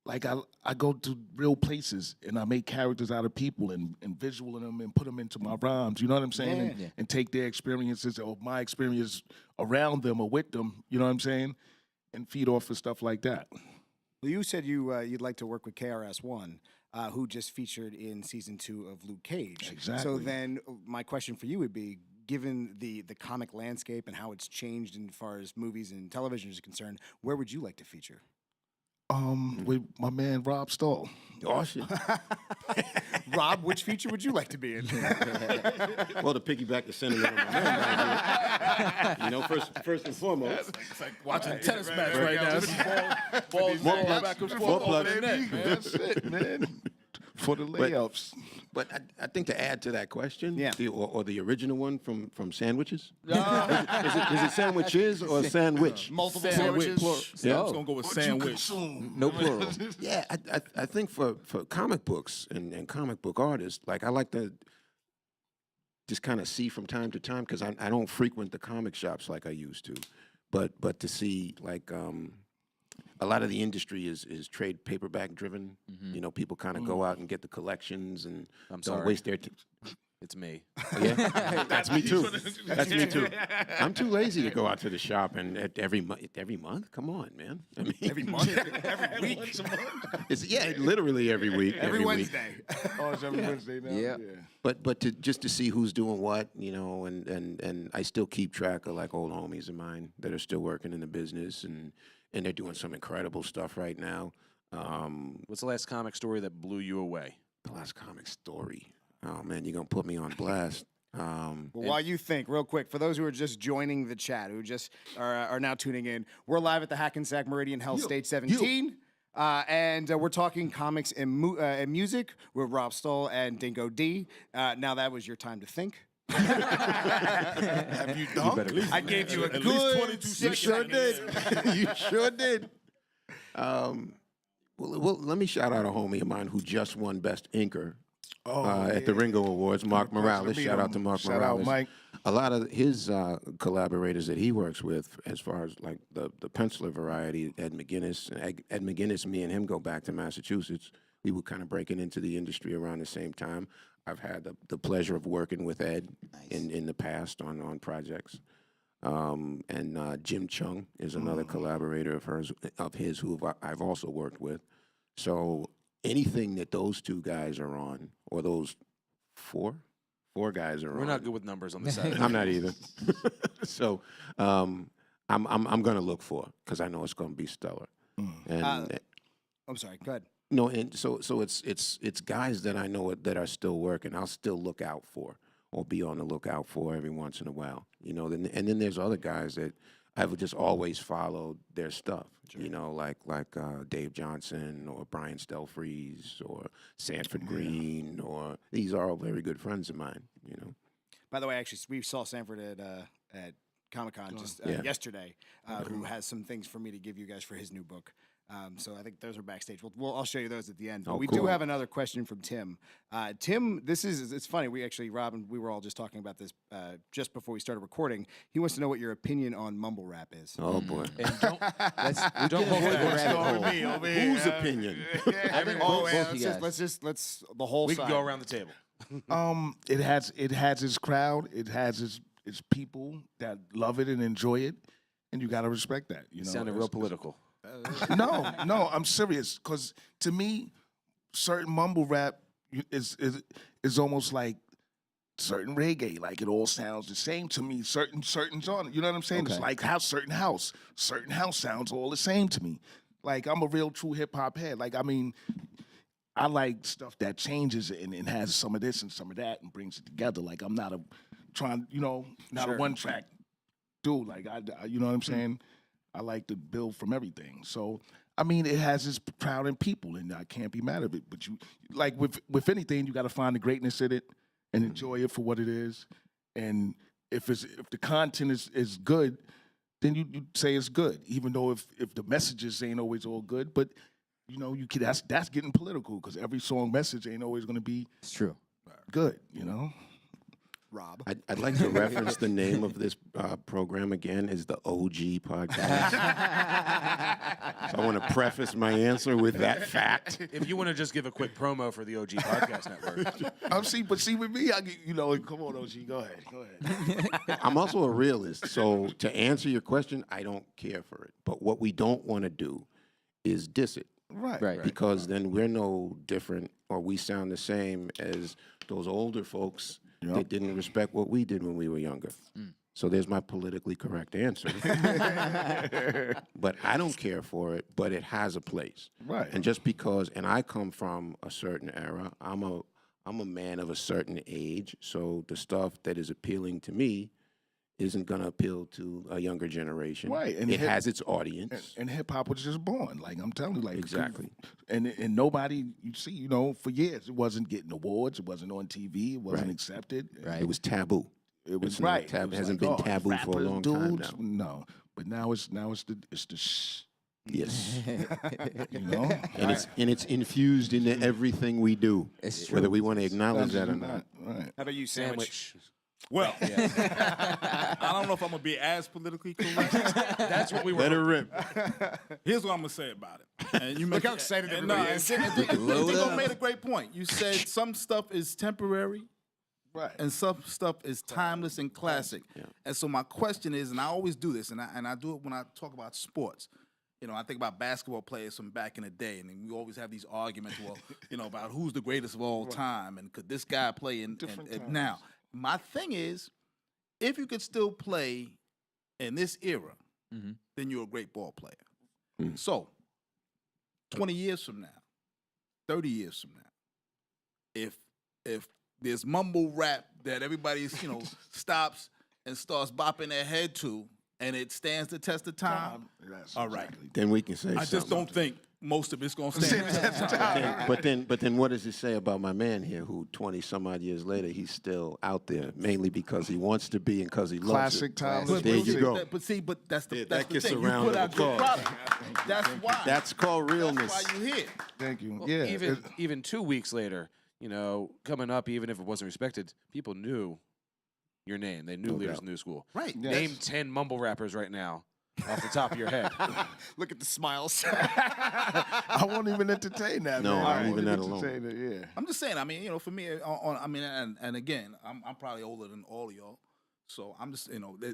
Speaker 4: like I go to real places and I make characters out of people and visual them and put them into my rhymes. You know what I'm saying?
Speaker 1: Yeah.
Speaker 4: And take their experiences or my experience around them or with them. You know what I'm saying? And feed off of stuff like that.
Speaker 1: Well, you said you'd like to work with KRS-One, who just featured in season 2 of Luke Cage. So
Speaker 4: Exactly.
Speaker 1: then, my question for you would be: given the comic landscape and how it's changed in far as movies and television is concerned, where would you like to feature?
Speaker 4: With my man Rob Stull.
Speaker 5: Oh, shit.
Speaker 1: Rob, which feature would you like to be in?
Speaker 5: Well, to piggyback the sentiment of my man, you know, first and foremost,
Speaker 3: It's like watching a tennis match right now. Balls back and forth over their neck, man.
Speaker 4: That's it, man. For the layups.
Speaker 5: but I think to add to that question,
Speaker 1: Yeah.
Speaker 5: or the original one from sandwiches, is it sandwiches or sandwich?
Speaker 1: Multiple
Speaker 3: Sandwich.
Speaker 1: sandwiches.
Speaker 3: Yeah, I'm just gonna go with
Speaker 4: What you
Speaker 3: sandwich.
Speaker 4: consume.
Speaker 6: No plural.
Speaker 5: Yeah, I think for comic books and comic book artists, like I like to just kind of see from time to time because I don't frequent the comic shops like I used to, but to see like a lot of the industry is trade paperback driven. You know, people kind of go out and get the collections and
Speaker 2: I'm
Speaker 5: don't
Speaker 2: sorry.
Speaker 5: waste their.
Speaker 2: It's me.
Speaker 5: Yeah, that's me too. That's me too. I'm too lazy to go out to the shop and every month. Come on, man. I mean,
Speaker 1: Every month, every week,
Speaker 5: it's literally every week.
Speaker 1: every
Speaker 5: week.
Speaker 1: Wednesday.
Speaker 4: Oh, it's every Wednesday now.
Speaker 6: Yeah.
Speaker 5: But to see who's doing what, you know, and I still keep track of like old homies of mine that are still working in the business and they're doing some incredible stuff right now.
Speaker 2: What's the last comic story that blew you away?
Speaker 5: The last comic story. Oh man, you're gonna put me on blast.
Speaker 1: Well, while you think, real quick, for those who are just joining the chat, who just are now tuning in, we're live at the Hackensack Meridian Health Stage 17. And we're talking comics and music with Rob Stull and Dinco D. Now that was your time to think.
Speaker 4: Have you done?
Speaker 1: I gave you a
Speaker 3: At least
Speaker 1: good
Speaker 3: 22
Speaker 1: 6
Speaker 3: seconds.
Speaker 5: You sure did. Well, let me shout out a homie of mine who just won Best Inker at the Ringo Awards, Mark Morales. Shout out to Mark
Speaker 4: Shout
Speaker 5: Morales.
Speaker 4: out, Mike.
Speaker 5: A lot of his collaborators that he works with, as far as like the penciler variety, Ed McGuinness, me and him go back to Massachusetts. We were kind of breaking into the industry around the same time. I've had the pleasure of working with Ed
Speaker 6: Nice.
Speaker 5: in the past on projects. And Jim Chung is another collaborator of his who I've also worked with. So anything that those two guys are on, or those four guys are on.
Speaker 2: We're not good with numbers on the side.
Speaker 5: I'm not either. So I'm going to look for, because I know it's going to be stellar. And
Speaker 1: I'm sorry. Go ahead.
Speaker 5: no, and so it's guys that I know that are still working. I'll still look out for, or be on the lookout for every once in a while. And then there's other guys that I've just always followed their stuff. Sure. Like Dave Johnson or Brian Stelfreeze or Sanford Green, or these are all very good friends of mine.
Speaker 1: By the way, actually, we saw Sanford at Comic-Con just yesterday, who has some things for me to give you guys for his new book. So I think those are backstage. I'll show you those at the end. But we do have another question from Tim. Tim, it's funny. Rob and we were all just talking about this just before we started recording. He wants to know what your opinion on mumble rap is.
Speaker 5: Oh boy!
Speaker 2: And don't hold
Speaker 5: Whose opinion?
Speaker 1: Let's the whole.
Speaker 2: We
Speaker 1: side.
Speaker 2: can go around the table.
Speaker 4: It has its crowd. It has its people that love it and enjoy it, and you got to respect that.
Speaker 2: Sounded real political.
Speaker 4: No, I'm serious. Because to me, certain mumble rap is almost like certain reggae. Like it all sounds the same to me. Certain genre. You know what I'm saying?
Speaker 6: Okay.
Speaker 4: It's like how certain house sounds all the same to me. Like I'm a real true hip hop head. Like I like stuff that changes and has some of this and some of that and brings it together. Like I'm not a one track dude. Like I you know what I'm saying? I like to build from everything. So, it has its crowd and people, and I can't be mad at it. But you, like with anything, you got to find the greatness in it and enjoy it for what it is. And if the content is good, then you say it's good, even though if the messages ain't always all good. But that's getting political, because every song message ain't always going to be
Speaker 6: It's true.
Speaker 4: good.
Speaker 1: Rob.
Speaker 5: I'd like to reference the name of this program again is the OG podcast. So I want to preface my answer with that fact.
Speaker 2: If you want to just give a quick promo for the OG Podcast Network.
Speaker 4: But see with me, come on, OG, go ahead.
Speaker 5: I'm also a realist. So to answer your question, I don't care for it. But what we don't want to do is diss it.
Speaker 4: Right.
Speaker 5: Because then we're no different, or we sound the same as those older folks that didn't respect what we did when we were younger. So there's my politically correct answer. But I don't care for it, but it has a place.
Speaker 4: Right.
Speaker 5: And just because, and I come from a certain era, I'm a man of a certain age, so the stuff that is appealing to me isn't going to appeal to a younger generation.
Speaker 4: Right.
Speaker 5: And it has its audience.
Speaker 4: And hip hop was just born. Like I'm telling you, like
Speaker 5: Exactly.
Speaker 4: And nobody, you see, for years it wasn't getting awards, it wasn't on TV, it wasn't accepted.
Speaker 6: Right.
Speaker 5: It was taboo.
Speaker 4: It was
Speaker 5: It's not
Speaker 4: right.
Speaker 5: tab-
Speaker 4: It was
Speaker 5: hasn't
Speaker 4: like,
Speaker 5: been taboo for a
Speaker 4: rappers,
Speaker 5: long time
Speaker 4: dudes.
Speaker 5: now.
Speaker 4: No, but now it's the shh.
Speaker 5: Yes.
Speaker 4: And
Speaker 5: And it's infused into everything we do,
Speaker 6: It's
Speaker 5: whether
Speaker 6: true.
Speaker 5: we want to acknowledge that or not.
Speaker 4: Right.
Speaker 1: How about you, Sandwich?
Speaker 3: Well, I don't know if I'm gonna be as politically correct.
Speaker 2: That's what we were.
Speaker 5: Let her rip.
Speaker 3: Here's what I'm gonna say about it. And you
Speaker 1: Look how excited everybody is.
Speaker 3: Dinco made a great point. You said some stuff is temporary,
Speaker 4: Right.
Speaker 3: and some stuff is timeless and classic. And so my question is, and I always do this, and I do it when I talk about sports. I think about basketball players from back in the day, and we always have these arguments, about who's the greatest of all time, and could this guy play in now. My thing is, if you could still play in this era, then you're a great ball player. So, 20 years from now, 30 years from now, if there's mumble rap that everybody stops and starts bopping their head to, and it stands the test of time, all right.
Speaker 5: Then we can say
Speaker 3: I just don't think most of it's gonna stand the test of time.
Speaker 5: But then what does it say about my man here who 20 some odd years later he's still out there, mainly because he wants to be and because he loves
Speaker 4: Classic
Speaker 5: it.
Speaker 4: time.
Speaker 5: There you go.
Speaker 3: But that's the
Speaker 5: that gets
Speaker 3: thing.
Speaker 5: around
Speaker 3: You put
Speaker 5: the
Speaker 3: out good
Speaker 5: applause.
Speaker 3: product. That's why.
Speaker 5: That's called realness.
Speaker 3: That's why you here.
Speaker 4: Thank you.
Speaker 2: Well,
Speaker 4: Yeah.
Speaker 2: even 2 weeks later, coming up, even if it wasn't respected, people knew your name. They knew Leaders in New School.
Speaker 3: Right.
Speaker 4: Yes.
Speaker 2: Name 10 mumble rappers right now off the top of your head.
Speaker 1: Look at the smiles.
Speaker 4: I won't even entertain that.
Speaker 5: No,
Speaker 4: man.
Speaker 5: I'm
Speaker 4: I won't
Speaker 5: leaving that
Speaker 4: even
Speaker 5: alone.
Speaker 4: entertain it, yeah.
Speaker 3: I'm just saying. I mean, for me, and again, I'm probably older than all of y'all, so I'm just,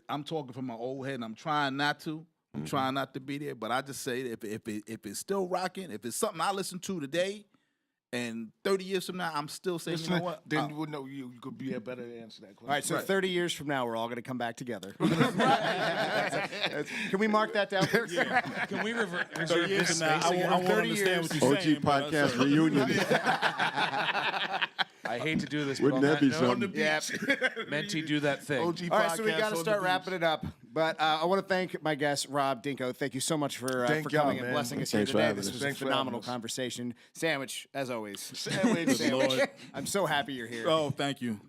Speaker 3: I'm talking from my old head, and I'm trying not to. I'm trying not to be there, but I just say that if it's still rocking, if it's something I listen to today, and 30 years from now, I'm still saying, you know what?
Speaker 4: Then you could be a better answer that question.
Speaker 1: All right, so 30 years from now, we're all going to come back together. Can we mark that down?
Speaker 2: Can we reserve
Speaker 3: 30 years
Speaker 2: this
Speaker 3: from now,
Speaker 2: space
Speaker 3: I
Speaker 2: again?
Speaker 3: won't
Speaker 1: 30
Speaker 3: understand
Speaker 1: years.
Speaker 3: what you're
Speaker 5: OG
Speaker 3: saying. but,
Speaker 5: podcast
Speaker 3: sir.
Speaker 5: reunion.
Speaker 2: I hate to do this, but
Speaker 5: Wouldn't
Speaker 2: on
Speaker 5: that be
Speaker 2: note,
Speaker 5: something?
Speaker 1: Yeah.
Speaker 2: Menti, do that thing.
Speaker 4: OG
Speaker 1: All right, so we
Speaker 4: podcast
Speaker 1: got to
Speaker 4: on
Speaker 1: start
Speaker 4: the
Speaker 1: wrapping
Speaker 4: beach.
Speaker 1: it up. But I want to thank my guest, Rob Dinco. Thank you so much for
Speaker 4: Thank y'all,
Speaker 1: coming and
Speaker 4: man.
Speaker 1: blessing us here
Speaker 5: Thanks for
Speaker 1: today.
Speaker 5: having
Speaker 1: This
Speaker 5: us.
Speaker 1: was
Speaker 4: Thanks
Speaker 1: a
Speaker 4: for having
Speaker 1: phenomenal
Speaker 4: us.
Speaker 1: conversation. Sandwich, as always.
Speaker 4: Sandwich.
Speaker 3: Lord.
Speaker 1: I'm so happy you're here.
Speaker 3: Oh, thank you.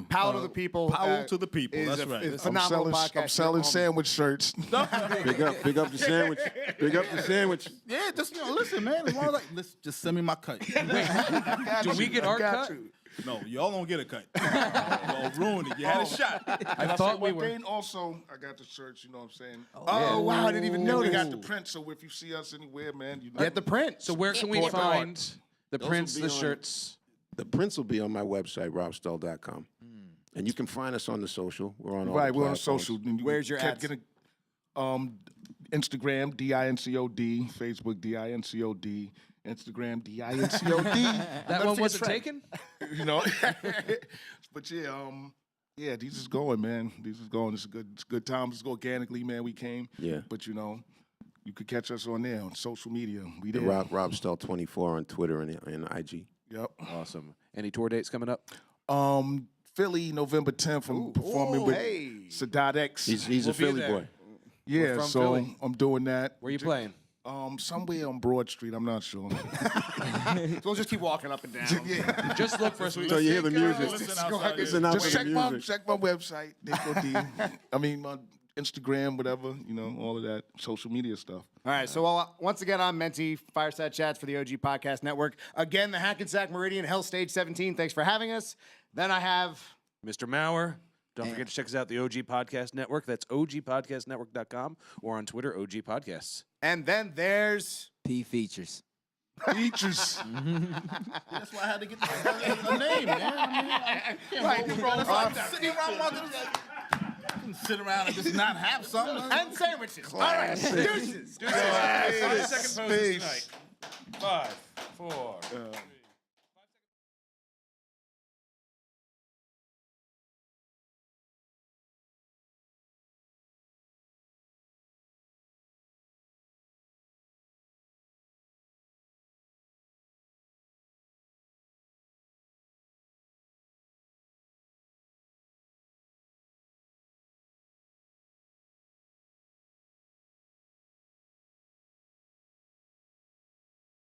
Speaker 1: Powell to the people.
Speaker 3: Powell to the people.
Speaker 1: is
Speaker 3: That's
Speaker 1: a-
Speaker 3: right.
Speaker 1: is a
Speaker 3: I'm
Speaker 1: phenomenal podcast.
Speaker 4: I'm selling
Speaker 1: You're
Speaker 4: sandwich shirts.
Speaker 5: Big up the sandwich. Big up the sandwich.
Speaker 3: Yeah, just listen, man. As long as listen, just send me my cut.
Speaker 2: Do we get our cut?
Speaker 3: No, y'all don't get a cut. Y'all ruined it. You had a shot.
Speaker 2: I thought we
Speaker 4: But
Speaker 2: were.
Speaker 4: then also, I got the shirts, you know what I'm saying?
Speaker 1: Oh, wow, I didn't even know
Speaker 4: We
Speaker 1: that.
Speaker 4: got the print, so if you see us anywhere, man, you know.
Speaker 1: Get the print.
Speaker 2: So where can we
Speaker 5: Import
Speaker 2: find the
Speaker 5: Those
Speaker 2: prints,
Speaker 5: will be
Speaker 2: the
Speaker 5: on-
Speaker 2: shirts?
Speaker 5: The prints will be on my website, robstull.com. And you can find us on the social. We're on all
Speaker 4: Right,
Speaker 5: the
Speaker 4: we're on
Speaker 5: platforms.
Speaker 4: social. And you
Speaker 1: Where's your
Speaker 4: can
Speaker 1: ads?
Speaker 4: get Instagram, DINCOD, Facebook, DINCOD, Instagram, DINCOD.
Speaker 2: That one wasn't taken?
Speaker 4: You know? But yeah, these is going, man. These is going. It's a good time. It's organically, man, we came.
Speaker 5: Yeah.
Speaker 4: But, you could catch us on there, on social media. We
Speaker 5: The
Speaker 4: there.
Speaker 5: Rob Stull 24 on Twitter and IG.
Speaker 4: Yep.
Speaker 2: Awesome. Any tour dates coming up?
Speaker 4: Philly, November 10th. I'm performing with Sadat X.
Speaker 5: He's
Speaker 2: We'll
Speaker 5: a
Speaker 2: be
Speaker 5: Philly
Speaker 2: there.
Speaker 5: boy.
Speaker 4: Yeah,
Speaker 2: from
Speaker 4: so
Speaker 2: Philly.
Speaker 4: I'm doing that.
Speaker 2: Where you playing?
Speaker 4: Somewhere on Broad Street. I'm not sure.
Speaker 1: So we'll just keep walking up and down.
Speaker 2: Just look for us.
Speaker 5: So you hear the music.
Speaker 3: Listen outside
Speaker 5: Listen
Speaker 3: here.
Speaker 5: out
Speaker 4: Just
Speaker 5: for the
Speaker 4: check my
Speaker 5: music.
Speaker 4: website, Dinco D. I mean, my Instagram, whatever. All of that social media stuff.
Speaker 1: All right, so once again, I'm Menti, Fireside Chats for the OG Podcast Network. Again, the Hackensack Meridian, Hell Stage 17. Thanks for having us. Then I have...
Speaker 2: Mr. Maurer. Don't forget to check us out, the OG Podcast Network. That's ogpodcastnetwork.com or on Twitter, OG Podcasts.
Speaker 1: And then there's...
Speaker 6: P features.
Speaker 4: Features.
Speaker 3: That's why I had to get a name, man. I can't sit around and just not have something.
Speaker 1: And sandwiches. All right, deuces.
Speaker 2: 5 second poses tonight. 5, 4.